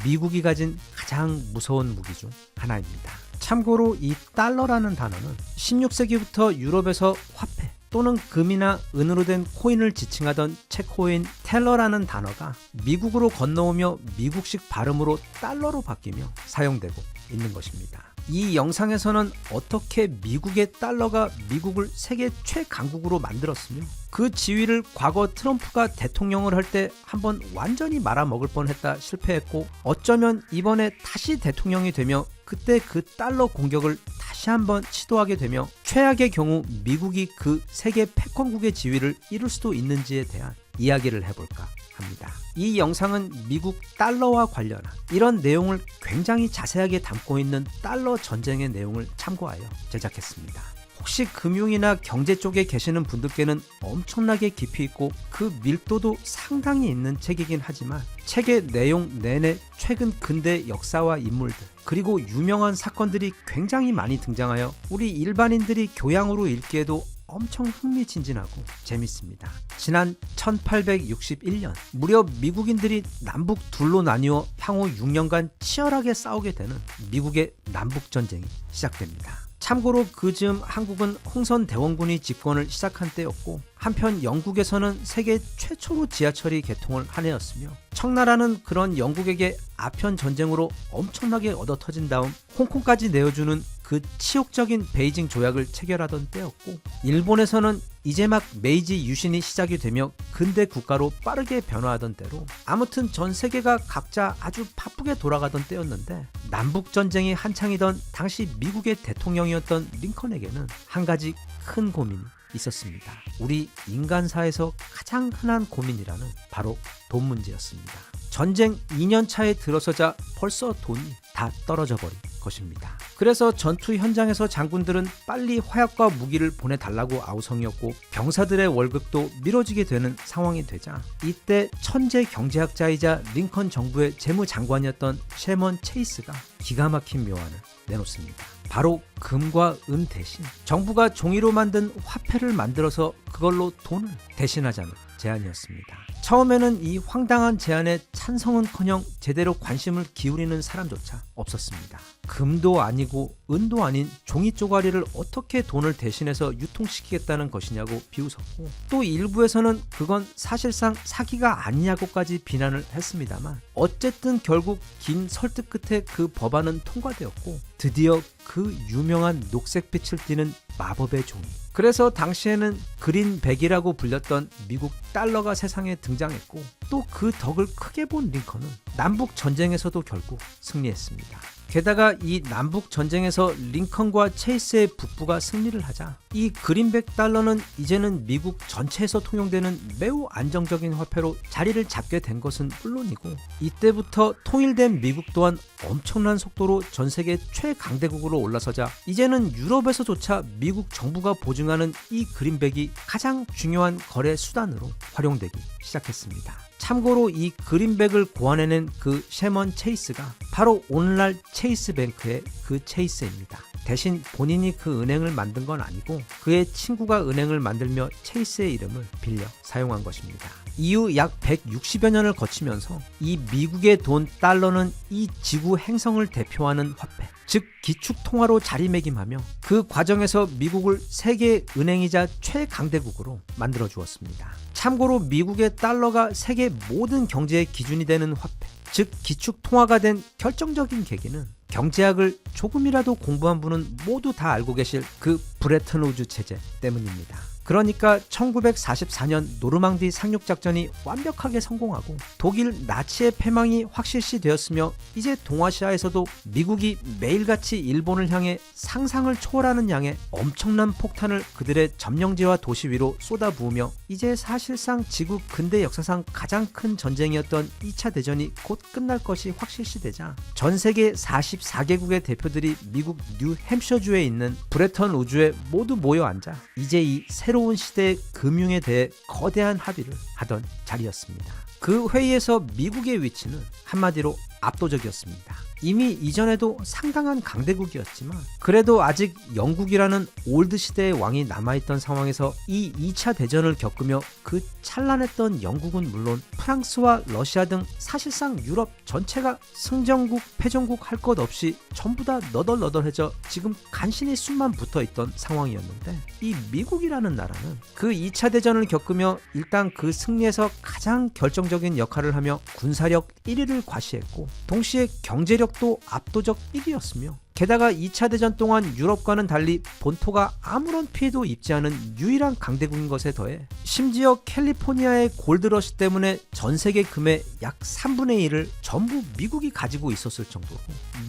미국이 가진 가장 무서운 무기 중 하나입니다. 참고로 이 달러라는 단어는 16세기부터 유럽에서 화폐 또는 금이나 은으로 된 코인을 지칭하던 체코인 텔러라는 단어가 미국으로 건너오며 미국식 발음으로 달러로 바뀌며 사용되고 있는 것입니다. 이 영상에서는 어떻게 미국의 달러가 미국을 세계 최강국으로 만들었으며 그 지위를 과거 트럼프가 대통령을 할 때 한번 완전히 말아먹을 뻔했다 실패했고, 어쩌면 이번에 다시 대통령이 되며 그때 그 달러 공격을 다시 한번 시도하게 되며 최악의 경우 미국이 그 세계 패권국의 지위를 잃을 수도 있는지에 대한 이야기를 해볼까 합니다. 이 영상은 미국 달러와 관련한 이런 내용을 굉장히 자세하게 담고 있는 달러 전쟁의 내용을 참고하여 제작했습니다. 혹시 금융이나 경제 쪽에 계시는 분들께는 엄청나게 깊이 있고 그 밀도도 상당히 있는 책이긴 하지만 책의 내용 내내 최근 근대 역사와 인물들 그리고 유명한 사건들이 굉장히 많이 등장하여 우리 일반인들이 교양으로 읽기에도 엄청 흥미진진하고 재밌습니다. 지난 1861년 무려 미국인들이 남북 둘로 나뉘어 향후 6년간 치열하게 싸우게 되는 미국의 남북전쟁이 시작됩니다. 참고로 그 즈음 한국은 홍선 대원군이 집권을 시작한 때였고, 한편 영국에서는 세계 최초로 지하철이 개통을 한 해였으며, 청나라는 그런 영국에게 아편 전쟁으로 엄청나게 얻어터진 다음 홍콩까지 내어주는 그 치욕적인 베이징 조약을 체결하던 때였고, 일본에서는 이제 막 메이지 유신이 시작이 되며 근대 국가로 빠르게 변화하던 때로 아무튼 전 세계가 각자 아주 바쁘게 돌아가던 때였는데, 남북전쟁이 한창이던 당시 미국의 대통령이었던 링컨에게는 한 가지 큰 고민이 있었습니다. 우리 인간사에서 가장 흔한 고민이라는 바로 돈 문제였습니다. 전쟁 2년 차에 들어서자 벌써 돈이 다 떨어져 버린 것입니다. 그래서 전투 현장에서 장군들은 빨리 화약과 무기를 보내달라고 아우성이었고, 병사들의 월급도 미뤄지게 되는 상황이 되자 이때 천재 경제학자이자 링컨 정부의 재무장관이었던 셰먼 체이스가 기가 막힌 묘안을 내놓습니다. 바로 금과 은 대신 정부가 종이로 만든 화폐를 만들어서 그걸로 돈을 대신하자는 제안이었습니다. 처음에는 이 황당한 제안에 찬성은커녕 제대로 관심을 기울이는 사람조차 없었습니다. 금도 아니고 은도 아닌 종이 쪼가리를 어떻게 돈을 대신해서 유통시키겠다는 것이냐고 비웃었고, 또 일부에서는 그건 사실상 사기가 아니냐고까지 비난을 했습니다만, 어쨌든 결국 긴 설득 끝에 그 법안은 통과되었고, 드디어 그 유명한 녹색빛을 띠는 마법의 종이, 그래서 당시에는 그린백이라고 불렸던 미국 달러가 세상에 등장했고, 또 그 덕을 크게 본 링컨은 남북 전쟁에서도 결국 승리했습니다. 게다가 이 남북 전쟁에서 링컨과 체이스의 북부가 승리를 하자 이 그린백 달러는 이제는 미국 전체에서 통용되는 매우 안정적인 화폐로 자리를 잡게 된 것은 물론이고, 이때부터 통일된 미국 또한 엄청난 속도로 전 세계 최강대국으로 올라서자 이제는 유럽에서조차 미국 정부가 보증하는 이 그린백이 가장 중요한 거래 수단으로 활용되기 시작했습니다. 참고로 이 그린백을 고안해낸 그 셰먼 체이스가 바로 오늘날 체이스뱅크의 그 체이스입니다. 대신 본인이 그 은행을 만든 건 아니고 그의 친구가 은행을 만들며 체이스의 이름을 빌려 사용한 것입니다. 이후 약 160여 년을 거치면서 이 미국의 돈 달러는 이 지구 행성을 대표하는 화폐, 즉 기축통화로 자리매김하며 그 과정에서 미국을 세계 은행이자 최강대국으로 만들어 주었습니다. 참고로 미국의 달러가 세계 모든 경제의 기준이 되는 화폐, 즉 기축통화가 된 결정적인 계기는 경제학을 조금이라도 공부한 분은 모두 다 알고 계실 그 브레튼 우즈 체제 때문입니다. 그러니까 1944년 노르망디 상륙작전이 완벽하게 성공하고 독일 나치의 패망이 확실시 되었으며, 이제 동아시아에서도 미국이 매일같이 일본을 향해 상상을 초월하는 양의 엄청난 폭탄을 그들의 점령지와 도시 위로 쏟아부으며, 이제 사실상 지구 근대 역사상 가장 큰 전쟁이었던 2차 대전이 곧 끝날 것이 확실시되자 전 세계 44개국의 대표들이 미국 뉴햄셔주에 있는 브레턴 우즈에 모두 모여 앉아 이제 이 새로운 시대의 금융에 대해 거대한 합의를 하던 자리였습니다. 그 회의에서 미국의 위치는 한마디로 압도적이었습니다. 이미 이전에도 상당한 강대국이었지만 그래도 아직 영국이라는 올드 시대의 왕이 남아있던 상황에서 이 2차 대전을 겪으며 그 찬란했던 영국은 물론 프랑스와 러시아 등 사실상 유럽 전체가 승전국, 패전국 할 것 없이 전부 다 너덜너덜해져 지금 간신히 숨만 붙어있던 상황이었는데, 이 미국이라는 나라는 그 2차 대전을 겪으며 일단 그 승리에서 가장 결정적인 역할을 하며 군사력 1위를 과시했고, 동시에 경제력도 압도적 1위였으며 게다가 2차 대전 동안 유럽과는 달리 본토가 아무런 피해도 입지 않은 유일한 강대국인 것에 더해 심지어 캘리포니아의 골드러시 때문에 전 세계 금의 약 3분의 1을 전부 미국이 가지고 있었을 정도로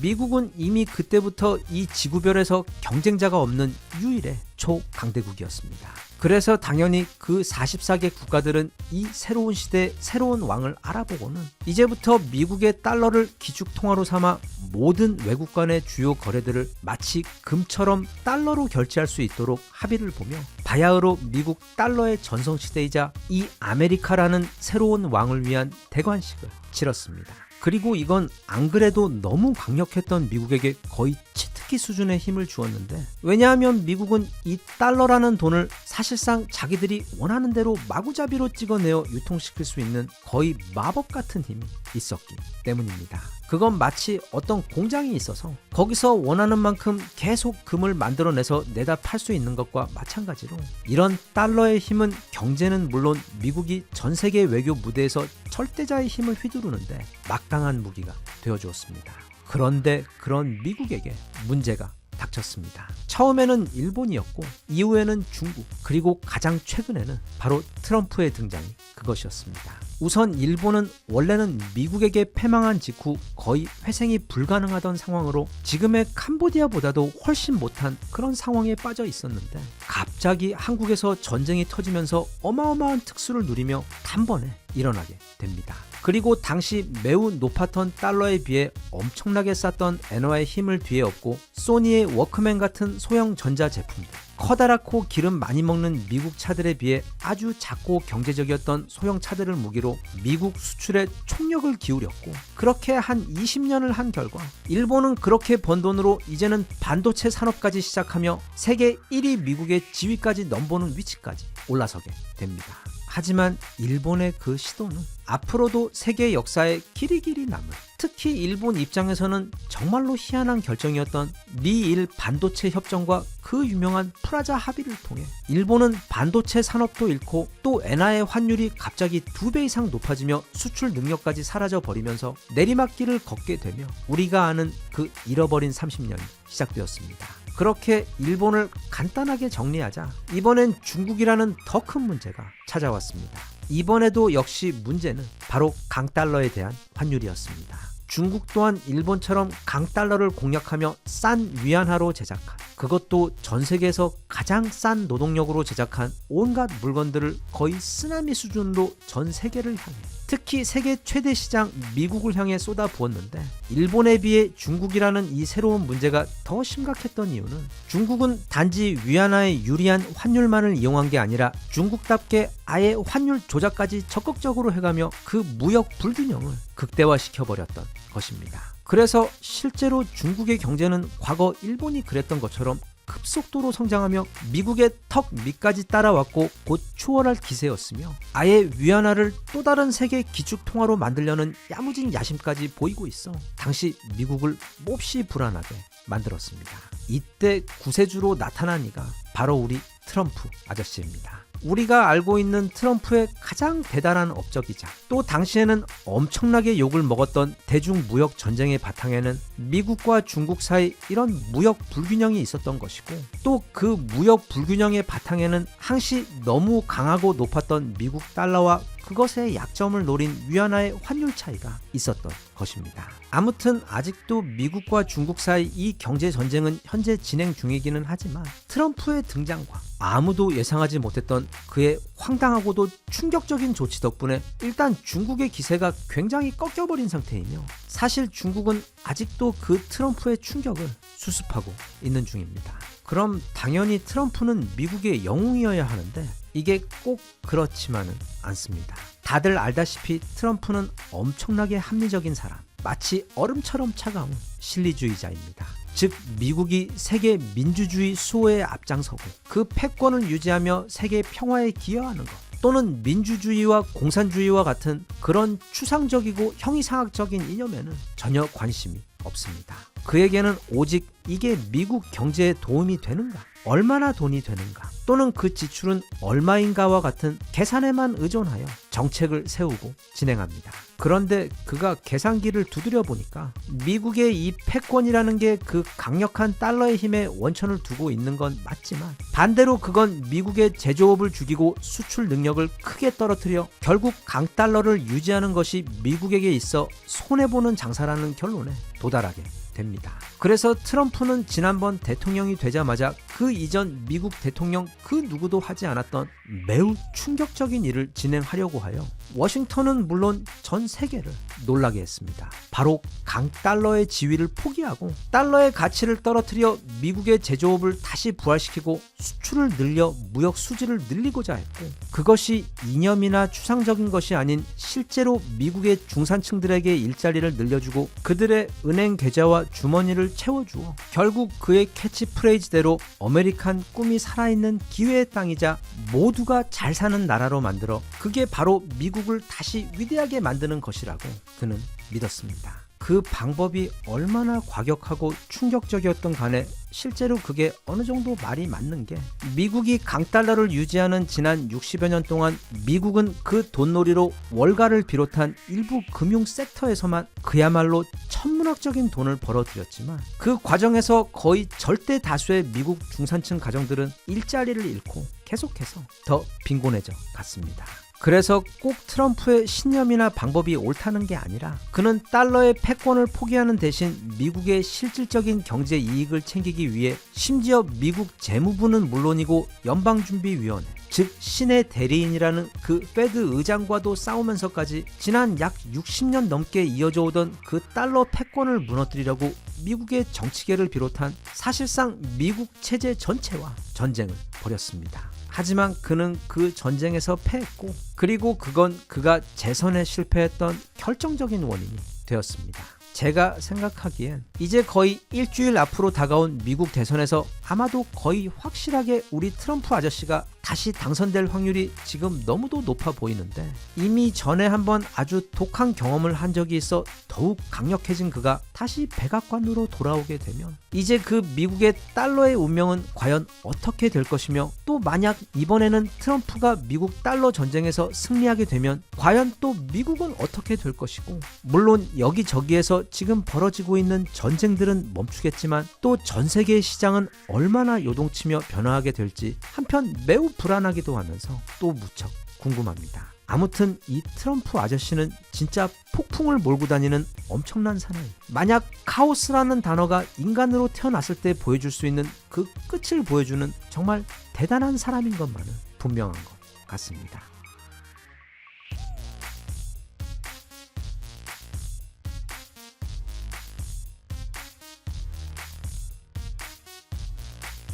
미국은 이미 그때부터 이 지구별에서 경쟁자가 없는 유일의 초강대국이었습니다. 그래서 당연히 그 44개 국가들은 이 새로운 시대의 새로운 왕을 알아보고는 이제부터 미국의 달러를 기축통화로 삼아 모든 외국 간의 주요 거래들을 마치 금처럼 달러로 결제할 수 있도록 합의를 보며 바야흐로 미국 달러의 전성시대이자 이 아메리카라는 새로운 왕을 위한 대관식을 치렀습니다. 그리고 이건 안 그래도 너무 강력했던 미국에게 거의 치트키 수준의 힘을 주었는데, 왜냐하면 미국은 이 달러라는 돈을 사실상 자기들이 원하는 대로 마구잡이로 찍어내어 유통시킬 수 있는 거의 마법 같은 힘이 있었기 때문입니다. 그건 마치 어떤 공장이 있어서 거기서 원하는 만큼 계속 금을 만들어내서 내다 팔 수 있는 것과 마찬가지로 이런 달러의 힘은 경제는 물론 미국이 전 세계 외교 무대에서 절대자의 힘을 휘두르는데 막강한 무기가 되어주었습니다. 그런데 그런 미국에게 문제가 닥쳤습니다. 처음에는 일본이었고 이후에는 중국, 그리고 가장 최근에는 바로 트럼프의 등장이 그것이었습니다. 우선 일본은 원래는 미국에게 패망한 직후 거의 회생이 불가능하던 상황으로 지금의 캄보디아보다도 훨씬 못한 그런 상황에 빠져 있었는데, 갑자기 한국에서 전쟁이 터지면서 어마어마한 특수를 누리며 단번에 일어나게 됩니다. 그리고 당시 매우 높았던 달러에 비해 엄청나게 쌌던 엔화의 힘을 뒤에 업고 소니의 워크맨 같은 소형 전자제품들, 커다랗고 기름 많이 먹는 미국 차들에 비해 아주 작고 경제적이었던 소형 차들을 무기로 미국 수출에 총력을 기울였고, 그렇게 한 20년을 한 결과 일본은 그렇게 번 돈으로 이제는 반도체 산업까지 시작하며 세계 1위 미국의 지위까지 넘보는 위치까지 올라서게 됩니다. 하지만 일본의 그 시도는 앞으로도 세계 역사에 길이길이 남을, 특히 일본 입장에서는 정말로 희한한 결정이었던 미일 반도체 협정과 그 유명한 프라자 합의를 통해 일본은 반도체 산업도 잃고 또 엔화의 환율이 갑자기 2배 이상 높아지며 수출 능력까지 사라져 버리면서 내리막길을 걷게 되며 우리가 아는 그 잃어버린 30년이 시작되었습니다. 그렇게 일본을 간단하게 정리하자 이번엔 중국이라는 더 큰 문제가 찾아왔습니다. 이번에도 역시 문제는 바로 강달러에 대한 환율이었습니다. 중국 또한 일본처럼 강달러를 공략하며 싼 위안화로 제작한, 그것도 전 세계에서 가장 싼 노동력으로 제작한 온갖 물건들을 거의 쓰나미 수준으로 전 세계를 향해, 특히 세계 최대 시장 미국을 향해 쏟아부었는데, 일본에 비해 중국이라는 이 새로운 문제가 더 심각했던 이유는 중국은 단지 위안화의 유리한 환율만을 이용한 게 아니라 중국답게 아예 환율 조작까지 적극적으로 해가며 그 무역 불균형을 극대화시켜버렸던 것입니다. 그래서 실제로 중국의 경제는 과거 일본이 그랬던 것처럼 급속도로 성장하며 미국의 턱 밑까지 따라왔고 곧 추월할 기세였으며, 아예 위안화를 또 다른 세계 기축통화로 만들려는 야무진 야심까지 보이고 있어 당시 미국을 몹시 불안하게 만들었습니다. 이때 구세주로 나타난 이가 바로 우리 트럼프 아저씨입니다. 우리가 알고 있는 트럼프의 가장 대단한 업적이자 또 당시에는 엄청나게 욕을 먹었던 대중무역 전쟁의 바탕에는 미국과 중국 사이 이런 무역 불균형이 있었던 것이고, 또 그 무역 불균형의 바탕에는 항시 너무 강하고 높았던 미국 달러와 그것의 약점을 노린 위안화의 환율 차이가 있었던 것입니다. 아무튼 아직도 미국과 중국 사이 이 경제 전쟁은 현재 진행 중이기는 하지만 트럼프의 등장과 아무도 예상하지 못했던 그의 황당하고도 충격적인 조치 덕분에 일단 중국의 기세가 굉장히 꺾여버린 상태이며, 사실 중국은 아직도 그 트럼프의 충격을 수습하고 있는 중입니다. 그럼 당연히 트럼프는 미국의 영웅이어야 하는데 이게 꼭 그렇지만은 않습니다. 다들 알다시피 트럼프는 엄청나게 합리적인 사람, 마치 얼음처럼 차가운 실리주의자입니다. 즉 미국이 세계 민주주의 수호에 앞장서고 그 패권을 유지하며 세계 평화에 기여하는 것, 또는 민주주의와 공산주의와 같은 그런 추상적이고 형이상학적인 이념에는 전혀 관심이 없습니다. 그에게는 오직 이게 미국 경제에 도움이 되는가? 얼마나 돈이 되는가? 또는 그 지출은 얼마인가와 같은 계산에만 의존하여 정책을 세우고 진행합니다. 그런데 그가 계산기를 두드려 보니까 미국의 이 패권이라는 게 그 강력한 달러의 힘에 원천을 두고 있는 건 맞지만 반대로 그건 미국의 제조업을 죽이고 수출 능력을 크게 떨어뜨려 결국 강달러를 유지하는 것이 미국에게 있어 손해보는 장사라는 결론에 도달하게 됩니다. 그래서 트럼프는 지난번 대통령이 되자마자 그 이전 미국 대통령 그 누구도 하지 않았던 매우 충격적인 일을 진행하려고 하여 워싱턴은 물론 전 세계를 놀라게 했습니다. 바로 강달러의 지위를 포기하고 달러의 가치를 떨어뜨려 미국의 제조업을 다시 부활시키고 수출을 늘려 무역 수지를 늘리고자 했고, 그것이 이념이나 추상적인 것이 아닌 실제로 미국의 중산층들에게 일자리를 늘려주고 그들의 은행 계좌와 주머니를 채워주어 결국 그의 캐치프레이즈대로 아메리칸 꿈이 살아있는 기회의 땅이자 모두가 잘 사는 나라로 만들어 그게 바로 미국을 다시 위대하게 만드는 것이라고 그는 믿었습니다. 그 방법이 얼마나 과격하고 충격적이었던 간에 실제로 그게 어느 정도 말이 맞는 게, 미국이 강달러를 유지하는 지난 60여 년 동안 미국은 그 돈놀이로 월가를 비롯한 일부 금융 섹터에서만 그야말로 천문학적인 돈을 벌어들였지만 그 과정에서 거의 절대 다수의 미국 중산층 가정들은 일자리를 잃고 계속해서 더 빈곤해져 갔습니다. 그래서 꼭 트럼프의 신념이나 방법이 옳다는 게 아니라 그는 달러의 패권을 포기하는 대신 미국의 실질적인 경제 이익을 챙기기 위해 심지어 미국 재무부는 물론이고 연방준비위원회, 즉 신의 대리인이라는 그 페드 의장과도 싸우면서까지 지난 약 60년 넘게 이어져 오던 그 달러 패권을 무너뜨리려고 미국의 정치계를 비롯한 사실상 미국 체제 전체와 전쟁을 벌였습니다. 하지만 그는 그 전쟁에서 패했고, 그리고 그건 그가 재선에 실패했던 결정적인 원인이 되었습니다. 제가 생각하기엔 이제 거의 일주일 앞으로 다가온 미국 대선에서 아마도 거의 확실하게 우리 트럼프 아저씨가 다시 당선될 확률이 지금 너무도 높아 보이는데, 이미 전에 한번 아주 독한 경험을 한 적이 있어 더욱 강력해진 그가 다시 백악관으로 돌아오게 되면 이제 그 미국의 달러의 운명은 과연 어떻게 될 것이며, 또 만약 이번에는 트럼프가 미국 달러 전쟁에서 승리하게 되면 과연 또 미국은 어떻게 될 것이고, 물론 여기저기에서 지금 벌어지고 있는 전쟁들은 멈추겠지만 또 전 세계의 시장은 얼마나 요동치며 변화하게 될지 한편 매우 불안하기도 하면서 또 무척 궁금합니다. 아무튼 이 트럼프 아저씨는 진짜 폭풍을 몰고 다니는 엄청난 사나이. 만약 카오스라는 단어가 인간으로 태어났을 때 보여줄 수 있는 그 끝을 보여주는 정말 대단한 사람인 것만은 분명한 것 같습니다.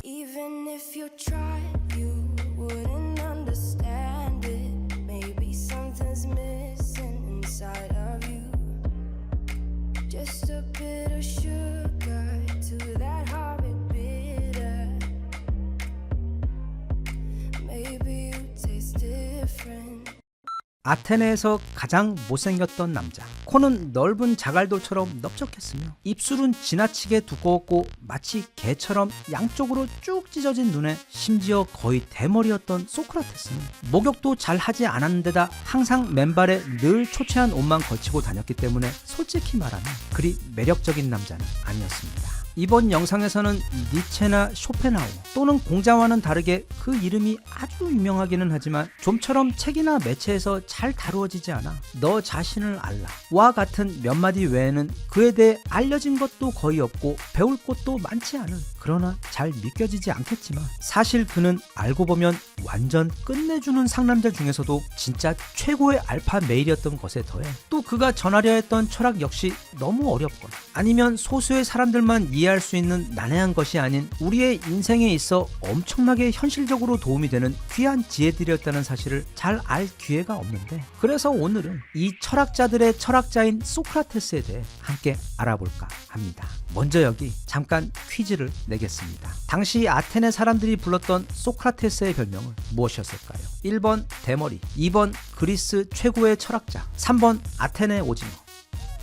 Even if you tried, you wouldn't understand it. Maybe something's missing inside of you. Just a bit of sugar to that horrid bitter. Maybe you taste different. 아테네에서 가장 못생겼던 남자. 코는 넓은 자갈돌처럼 넓적했으며 입술은 지나치게 두꺼웠고 마치 개처럼 양쪽으로 쭉 찢어진 눈에 심지어 거의 대머리였던 소크라테스는 목욕도 잘 하지 않았는데다 항상 맨발에 늘 초췌한 옷만 걸치고 다녔기 때문에 솔직히 말하면 그리 매력적인 남자는 아니었습니다. 이번 영상에서는 니체나 쇼펜하우어 또는 공자와는 다르게 그 이름이 아주 유명하기는 하지만 좀처럼 책이나 매체에서 잘 다루어지지 않아 너 자신을 알라와 같은 몇 마디 외에는 그에 대해 알려진 것도 거의 없고 배울 것도 많지 않은, 그러나 잘 믿겨지지 않겠지만 사실 그는 알고 보면 완전 끝내주는 상남자 중에서도 진짜 최고의 알파 메일이었던 것에 더해 또 그가 전하려 했던 철학 역시 너무 어렵거나 아니면 소수의 사람들만 이해할 수 있는 난해한 것이 아닌 우리의 인생에 있어 엄청나게 현실적으로 도움이 되는 귀한 지혜들이었다는 사실을 잘 알 기회가 없는데, 그래서 오늘은 이 철학자들의 철학자인 소크라테스에 대해 함께 알아볼까 합니다. 먼저 여기 잠깐 퀴즈를 내겠습니다. 당시 아테네 사람들이 불렀던 소크라테스의 별명은 무엇이었을까요? 1번 대머리, 2번 그리스 최고의 철학자, 3번 아테네 오징어.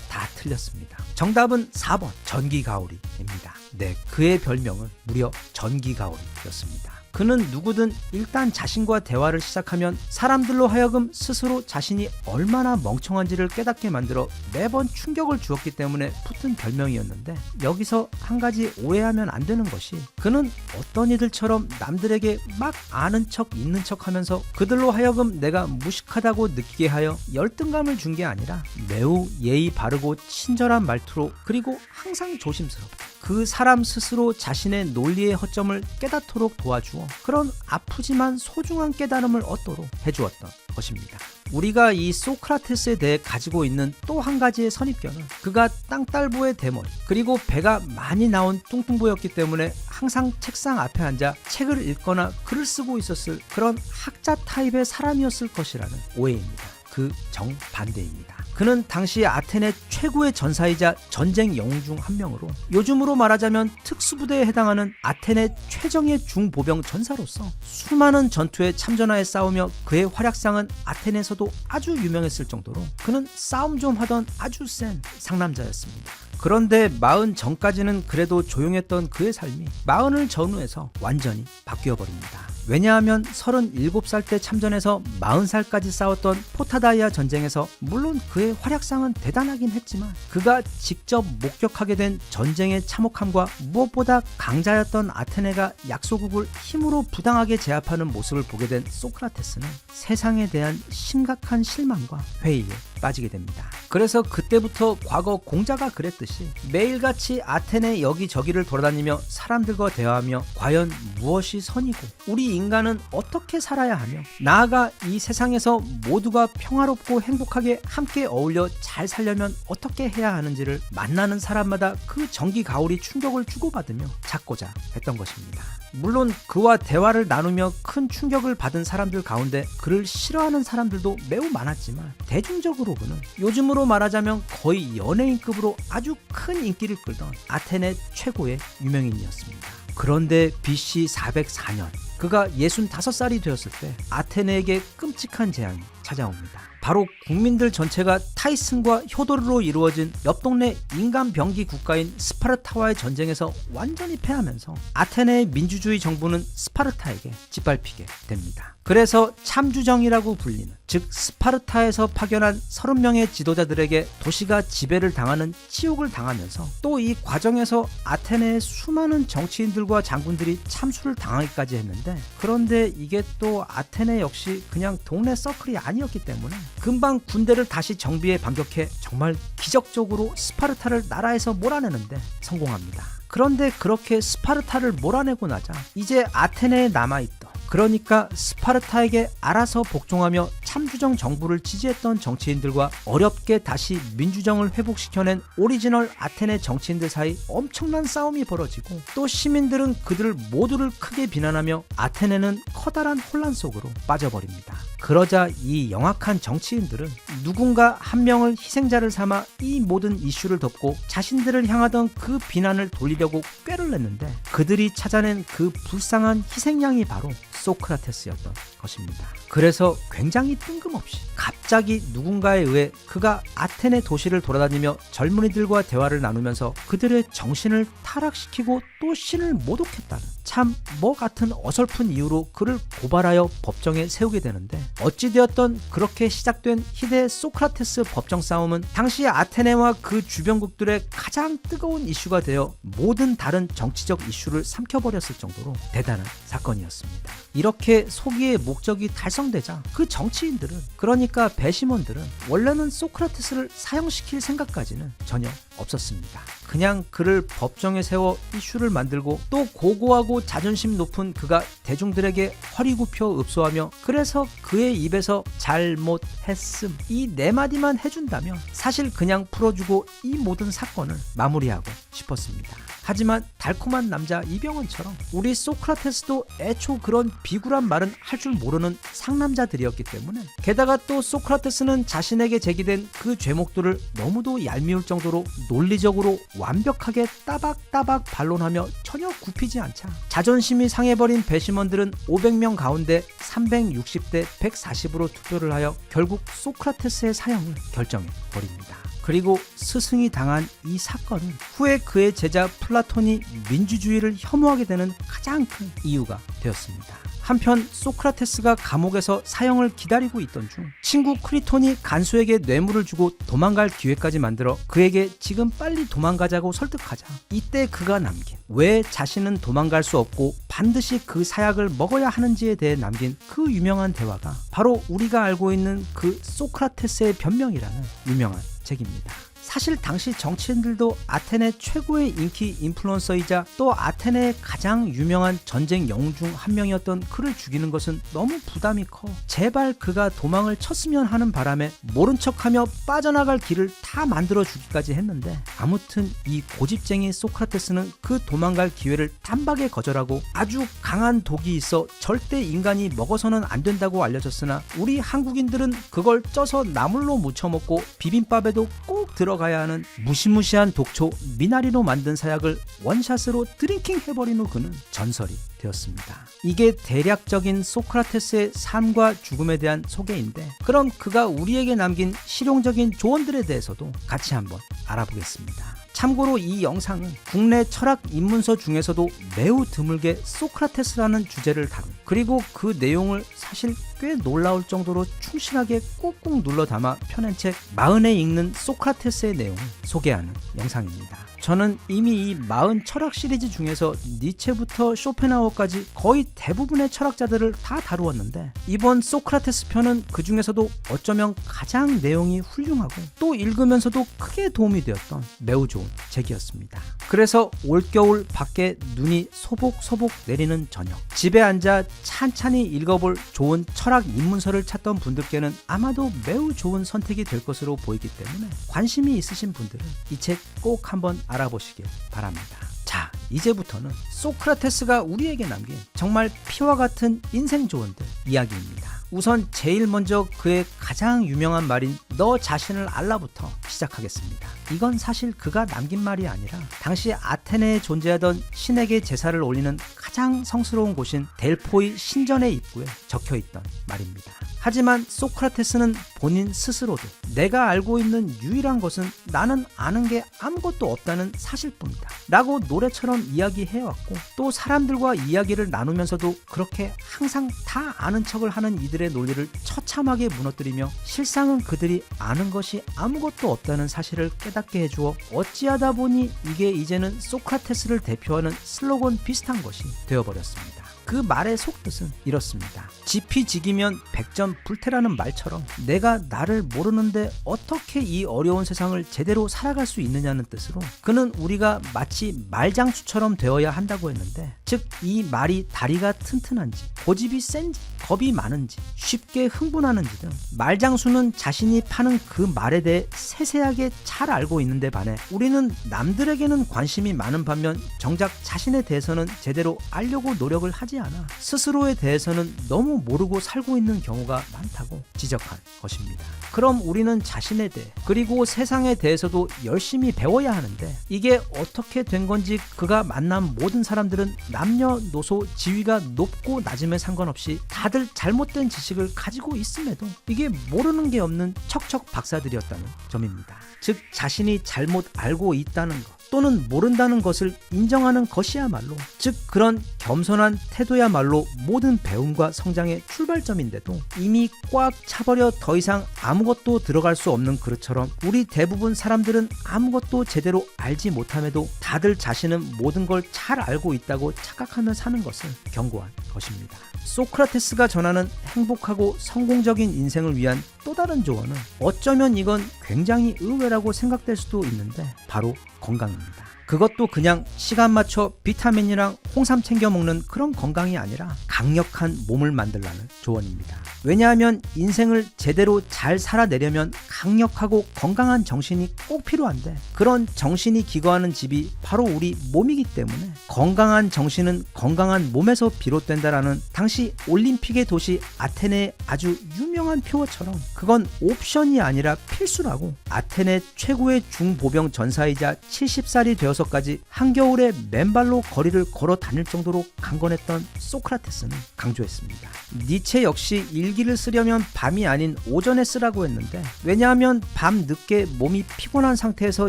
다 틀렸습니다. 정답은 4번 전기가오리입니다. 네, 그의 별명은 무려 전기가오리였습니다. 그는 누구든 일단 자신과 대화를 시작하면 사람들로 하여금 스스로 자신이 얼마나 멍청한지를 깨닫게 만들어 매번 충격을 주었기 때문에 붙은 별명이었는데, 여기서 한 가지 오해하면 안 되는 것이, 그는 어떤 이들처럼 남들에게 막 아는 척 있는 척 하면서 그들로 하여금 내가 무식하다고 느끼게 하여 열등감을 준 게 아니라 매우 예의 바르고 친절한 말투로, 그리고 항상 조심스럽게 그 사람 스스로 자신의 논리의 허점을 깨닫도록 도와주어 그런 아프지만 소중한 깨달음을 얻도록 해주었던 것입니다. 우리가 이 소크라테스에 대해 가지고 있는 또 한 가지의 선입견은, 그가 땅딸보의 대머리 그리고 배가 많이 나온 뚱뚱보였기 때문에 항상 책상 앞에 앉아 책을 읽거나 글을 쓰고 있었을 그런 학자 타입의 사람이었을 것이라는 오해입니다. 그 정반대입니다. 그는 당시 아테네 최고의 전사이자 전쟁 영웅 중 한 명으로, 요즘으로 말하자면 특수부대에 해당하는 아테네 최정예 중보병 전사로서 수많은 전투에 참전하여 싸우며 그의 활약상은 아테네에서도 아주 유명했을 정도로 그는 싸움 좀 하던 아주 센 상남자였습니다. 그런데 40 전까지는 그래도 조용했던 그의 삶이 40을 전후해서 완전히 바뀌어버립니다. 왜냐하면 37살 때 참전해서 40살까지 싸웠던 포타다이아 전쟁에서 물론 그의 활약상은 대단하긴 했지만, 그가 직접 목격하게 된 전쟁의 참혹함과 무엇보다 강자였던 아테네가 약소국을 힘으로 부당하게 제압하는 모습을 보게 된 소크라테스는 세상에 대한 심각한 실망과 회의에 빠지게 됩니다. 그래서 그때부터 과거 공자가 그랬듯이 매일같이 아테네 여기저기를 돌아다니며 사람들과 대화하며 과연 무엇이 선이고 우리 인간은 어떻게 살아야 하며 나아가 이 세상에서 모두가 평화롭고 행복하게 함께 어울려 잘 살려면 어떻게 해야 하는지를 만나는 사람마다 그 전기가오리 충격을 주고받으며 찾고자 했던 것입니다. 물론 그와 대화를 나누며 큰 충격을 받은 사람들 가운데 그를 싫어하는 사람들도 매우 많았지만, 대중적으로 그는 요즘으로 말하자면 거의 연예인급으로 아주 큰 인기를 끌던 아테네 최고의 유명인이었습니다. 그런데 BC 404년 그가 65살이 되었을 때 아테네에게 끔찍한 재앙이 찾아옵니다. 바로 국민들 전체가 타이슨과 효도르로 이루어진 옆 동네 인간병기 국가인 스파르타와의 전쟁에서 완전히 패하면서 아테네의 민주주의 정부는 스파르타에게 짓밟히게 됩니다. 그래서 참주정이라고 불리는, 즉 스파르타에서 파견한 30명의 지도자들에게 도시가 지배를 당하는 치욕을 당하면서, 또 이 과정에서 아테네의 수많은 정치인들과 장군들이 참수를 당하기까지 했는데, 그런데 이게 또 아테네 역시 그냥 동네 서클이 아니었기 때문에 금방 군대를 다시 정비해 반격해 정말 기적적으로 스파르타를 나라에서 몰아내는데 성공합니다. 그런데 그렇게 스파르타를 몰아내고 나자 이제 아테네에 남아있던, 그러니까 스파르타에게 알아서 복종하며 참주정 정부를 지지했던 정치인들과 어렵게 다시 민주정을 회복시켜낸 오리지널 아테네 정치인들 사이 엄청난 싸움이 벌어지고, 또 시민들은 그들 모두를 크게 비난하며 아테네는 커다란 혼란 속으로 빠져버립니다. 그러자 이 영악한 정치인들은 누군가 한 명을 희생자를 삼아 이 모든 이슈를 덮고 자신들을 향하던 그 비난을 돌리려고 꾀를 냈는데, 그들이 찾아낸 그 불쌍한 희생양이 바로 소크라테스였던 것입니다. 그래서 굉장히 뜬금없이 갑자기 누군가에 의해 그가 아테네 도시를 돌아다니며 젊은이들과 대화를 나누면서 그들의 정신을 타락시키고 또 신을 모독했다는 참 뭐 같은 어설픈 이유로 그를 고발하여 법정에 세우게 되는데, 어찌되었던 그렇게 시작된 희대의 소크라테스 법정 싸움은 당시 아테네와 그 주변국들의 가장 뜨거운 이슈가 되어 모든 다른 정치적 이슈를 삼켜버렸을 정도로 대단한 사건이었습니다. 이렇게 소기의 목적이 달성되자 그 정치인들은, 그러니까 배심원들은 원래는 소크라테스를 사형시킬 생각까지는 전혀 없었습니다. 그냥 그를 법정에 세워 이슈를 만들고, 또 고고하고 자존심 높은 그가 대중들에게 허리 굽혀 읍소하며, 그래서 그의 입에서 잘못했음 이 네 마디만 해준다면 사실 그냥 풀어주고 이 모든 사건을 마무리하고 싶었습니다. 하지만 달콤한 남자 이병헌처럼 우리 소크라테스도 애초 그런 비굴한 말은 할 줄 모르는 상남자들이었기 때문에, 게다가 또 소크라테스는 자신에게 제기된 그 죄목들을 너무도 얄미울 정도로 논리적으로 완벽하게 따박따박 반론하며 전혀 굽히지 않자 자존심이 상해버린 배심원들은 500명 가운데 360대 140으로 투표를 하여 결국 소크라테스의 사형을 결정해버립니다. 그리고 스승이 당한 이 사건은 후에 그의 제자 플라톤이 민주주의를 혐오하게 되는 가장 큰 이유가 되었습니다. 한편 소크라테스가 감옥에서 사형을 기다리고 있던 중 친구 크리톤이 간수에게 뇌물을 주고 도망갈 기회까지 만들어 그에게 지금 빨리 도망가자고 설득하자 이때 그가 남긴 왜 자신은 도망갈 수 없고 반드시 그 사약을 먹어야 하는지에 대해 남긴 그 유명한 대화가 바로 우리가 알고 있는 그 소크라테스의 변명이라는 유명한 책입니다. 사실 당시 정치인들도 아테네 최고의 인기 인플루언서이자 또 아테네의 가장 유명한 전쟁 영웅 중 한 명이었던 그를 죽이는 것은 너무 부담이 커 제발 그가 도망을 쳤으면 하는 바람에 모른 척하며 빠져나갈 길을 다 만들어 주기까지 했는데 아무튼 이 고집쟁이 소크라테스는 그 도망갈 기회를 단박에 거절하고 아주 강한 독이 있어 절대 인간이 먹어서는 안 된다고 알려졌으나 우리 한국인들은 그걸 쪄서 나물로 무쳐 먹고 비빔밥에도 꼭 들어가야 하는 무시무시한 독초 미나리로 만든 사약을 원샷으로 드링킹 해버린 후 그는 전설이 되었습니다. 이게 대략적인 소크라테스의 삶과 죽음에 대한 소개인데 그럼 그가 우리에게 남긴 실용적인 조언들에 대해서도 같이 한번 알아보겠습니다. 참고로 이 영상은 국내 철학 입문서 중에서도 매우 드물게 소크라테스라는 주제를 다룬 그리고 그 내용을 사실 꽤 놀라울 정도로 충실하게 꾹꾹 눌러 담아 펴낸 책 40에 읽는 소크라테스의 내용을 소개하는 영상입니다. 저는 이미 이 40 철학 시리즈 중에서 니체부터 쇼펜하우어까지 거의 대부분의 철학자들을 다 다루었는데 이번 소크라테스 편은 그 중에서도 어쩌면 가장 내용이 훌륭하고 또 읽으면서도 크게 도움이 되었던 매우 좋은 책이었습니다. 그래서 올겨울 밖에 눈이 소복소복 내리는 저녁 집에 앉아 찬찬히 읽어볼 좋은 철학 입문서를 찾던 분들께는 아마도 매우 좋은 선택이 될 것으로 보이기 때문에 관심이 있으신 분들은 이 책 꼭 한번 알아보시길 바랍니다. 자, 이제부터는 소크라테스가 우리에게 남긴 정말 피와 같은 인생 조언들 이야기입니다. 우선 제일 먼저 그의 가장 유명한 말인 너 자신을 알라부터 시작하겠습니다. 이건 사실 그가 남긴 말이 아니라 당시 아테네에 존재하던 신에게 제사를 올리는 가장 성스러운 곳인 델포이 신전의 입구에 적혀있던 말입니다. 하지만 소크라테스는 본인 스스로도 내가 알고 있는 유일한 것은 나는 아는 게 아무것도 없다는 사실뿐이다 라고 노래처럼 이야기해왔고 또 사람들과 이야기를 나누면서도 그렇게 항상 다 아는 척을 하는 이들의 논리를 처참하게 무너뜨리며 실상은 그들이 아는 것이 아무것도 없다는 사실을 깨닫게 해주어 어찌하다 보니 이게 이제는 소크라테스를 대표하는 슬로건 비슷한 것이 되어버렸습니다. 그 말의 속뜻은 이렇습니다. 지피지기면 백전불태라는 말처럼 내가 나를 모르는데 어떻게 이 어려운 세상을 제대로 살아갈 수 있느냐는 뜻으로 그는 우리가 마치 말장수처럼 되어야 한다고 했는데 즉 이 말이 다리가 튼튼한지 고집이 센지 겁이 많은지 쉽게 흥분하는지 등 말장수는 자신이 파는 그 말에 대해 세세하게 잘 알고 있는데 반해 우리는 남들에게는 관심이 많은 반면 정작 자신에 대해서는 제대로 알려고 노력을 하지 않아 스스로에 대해서는 너무 모르고 살고 있는 경우가 많다고 지적한 것입니다. 그럼 우리는 자신에 대해 그리고 세상에 대해서도 열심히 배워야 하는데 이게 어떻게 된 건지 그가 만난 모든 사람들은 남녀노소 지위가 높고 낮음에 상관없이 다들 잘못된 지식을 가지고 있음에도 이게 모르는 게 없는 척척 박사들이었다는 점입니다. 즉 자신이 잘못 알고 있다는 것 또는 모른다는 것을 인정하는 것이야말로 즉 그런 겸손한 태도야말로 모든 배움과 성장의 출발점인데도 이미 꽉 차버려 더 이상 아무것도 들어갈 수 없는 그릇처럼 우리 대부분 사람들은 아무것도 제대로 알지 못함에도 다들 자신은 모든 걸 잘 알고 있다고 착각하며 사는 것을 경고한 것입니다. 소크라테스가 전하는 행복하고 성공적인 인생을 위한 또 다른 조언은 어쩌면 이건 굉장히 의외라고 생각될 수도 있는데 바로 건강입니다. 그것도 그냥 시간 맞춰 비타민이랑 홍삼 챙겨 먹는 그런 건강이 아니라 강력한 몸을 만들라는 조언입니다. 왜냐하면 인생을 제대로 잘 살아내려면 강력하고 건강한 정신이 꼭 필요한데 그런 정신이 기거하는 집이 바로 우리 몸이기 때문에 건강한 정신은 건강한 몸에서 비롯된다라는 당시 올림픽의 도시 아테네의 아주 유명한 표어처럼 그건 옵션이 아니라 필수라고 아테네 최고의 중보병 전사이자 70살이 되어서까지 한겨울에 맨발로 거리를 걸어 다닐 정도로 강건했던 소크라테스는 강조했습니다. 니체 역시 일기 일기를 쓰려면 밤이 아닌 오전에 쓰라고 했는데, 왜냐하면 밤 늦게 몸이 피곤한 상태에서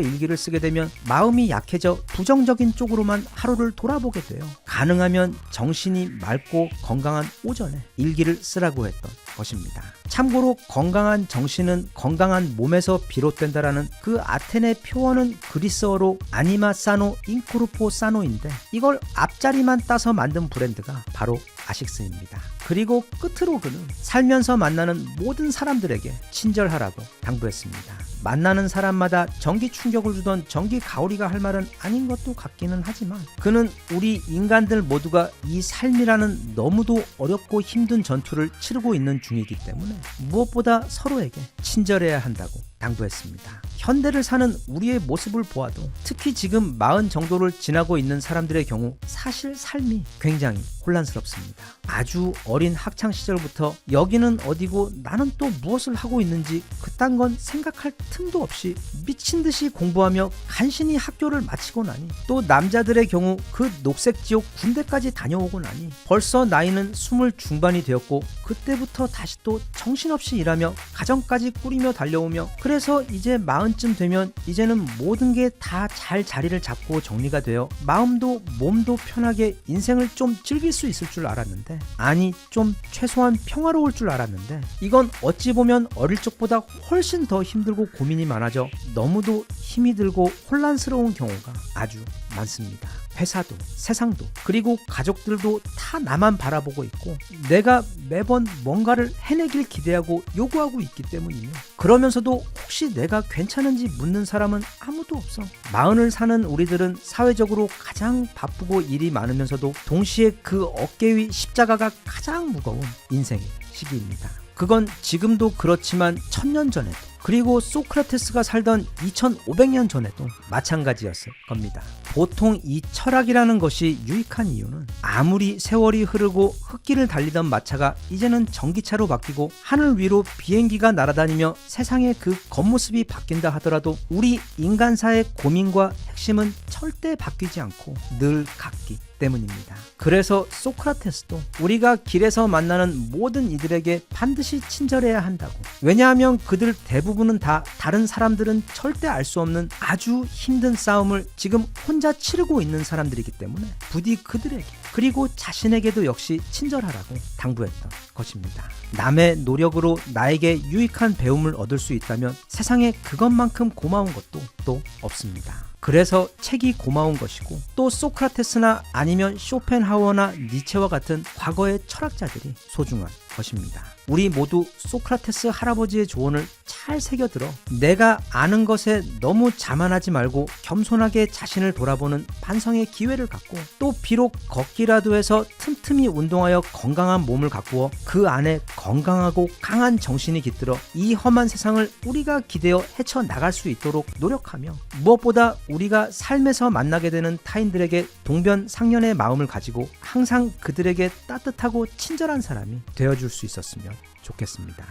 일기를 쓰게 되면 마음이 약해져 부정적인 쪽으로만 하루를 돌아보게 돼요. 가능하면 정신이 맑고 건강한 오전에 일기를 쓰라고 했던 것입니다. 참고로 건강한 정신은 건강한 몸에서 비롯된다라는 그 아테네 표어는 그리스어로 아니마 사노 인코르포 사노인데, 이걸 앞자리만 따서 만든 브랜드가 바로 아식스입니다. 그리고 끝으로 그는 살면서 만나는 모든 사람들에게 친절하라고 당부했습니다. 만나는 사람마다 전기 충격을 주던 전기 가오리가 할 말은 아닌 것도 같기는 하지만, 그는 우리 인간들 모두가 이 삶이라는 너무도 어렵고 힘든 전투를 치르고 있는 중이기 때문에 무엇보다 서로에게 친절해야 한다고 당부했습니다. 현대를 사는 우리의 모습을 보아도 특히 지금 40 정도를 지나고 있는 사람들의 경우 사실 삶이 굉장히 혼란스럽습니다. 아주 어린 학창 시절부터 여기는 어디고 나는 또 무엇을 하고 있는지 그딴 건 생각할 틈도 없이 미친 듯이 공부하며 간신히 학교를 마치고 나니, 또 남자들의 경우 그 녹색 지옥 군대까지 다녀오고 나니 벌써 나이는 20 중반이 되었고, 그때부터 다시 또 정신없이 일하며 가정까지 꾸리며 달려오며, 그래서 이제 40쯤 되면 이제는 모든 게 다 잘 자리를 잡고 정리가 되어 마음도 몸도 편하게 인생을 좀 즐길 수 있을 줄 알았는데, 아니 좀 최소한 평화로울 줄 알았는데, 이건 어찌 보면 어릴 적보다 훨씬 더 힘들고 고민이 많아져 너무도 힘이 들고 혼란스러운 경우가 아주 많습니다. 회사도 세상도 그리고 가족들도 다 나만 바라보고 있고, 내가 매번 뭔가를 해내길 기대하고 요구하고 있기 때문이며, 그러면서도 혹시 내가 괜찮은지 묻는 사람은 아무도 없어. 40을 사는 우리들은 사회적으로 가장 바쁘고 일이 많으면서도 동시에 그 어깨 위 십자가가 가장 무거운 인생의 시기입니다. 그건 지금도 그렇지만 1000년 전에도, 그리고 소크라테스가 살던 2500년 전에도 마찬가지였을 겁니다. 보통 이 철학이라는 것이 유익한 이유는, 아무리 세월이 흐르고 흙길을 달리던 마차가 이제는 전기차로 바뀌고 하늘 위로 비행기가 날아다니며 세상의 그 겉모습이 바뀐다 하더라도 우리 인간사의 고민과 핵심은 절대 바뀌지 않고 늘 같기 때문입니다. 그래서 소크라테스도 우리가 길에서 만나는 모든 이들에게 반드시 친절해야 한다고. 왜냐하면 그들 대부분은 다 다른 사람들은 절대 알 수 없는 아주 힘든 싸움을 지금 혼자 치르고 있는 사람들이기 때문에 부디 그들에게, 그리고 자신에게도 역시 친절하라고 당부했던 것입니다. 남의 노력으로 나에게 유익한 배움을 얻을 수 있다면 세상에 그것만큼 고마운 것도 또 없습니다. 그래서 책이 고마운 것이고, 또 소크라테스나 아니면 쇼펜하우어나 니체와 같은 과거의 철학자들이 소중한 것입니다. 우리 모두 소크라테스 할아버지의 조언을 잘 새겨들어 내가 아는 것에 너무 자만하지 말고 겸손하게 자신을 돌아보는 반성의 기회를 갖고, 또 비록 걷기라도 해서 틈틈이 운동하여 건강한 몸을 가꾸어 그 안에 건강하고 강한 정신이 깃들어 이 험한 세상을 우리가 기대어 헤쳐나갈 수 있도록 노력하며, 무엇보다 우리가 삶에서 만나게 되는 타인들에게 동변상련의 마음을 가지고 항상 그들에게 따뜻하고 친절한 사람이 되어줄 수 있었으면 좋겠습니다.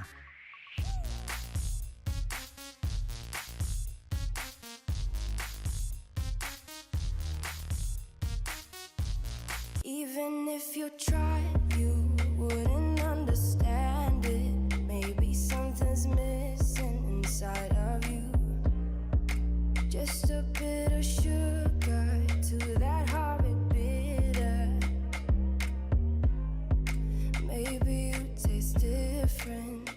Even if you tried, you wouldn't understand it. Maybe something's missing inside of you. Just a bit of sugar to that heart.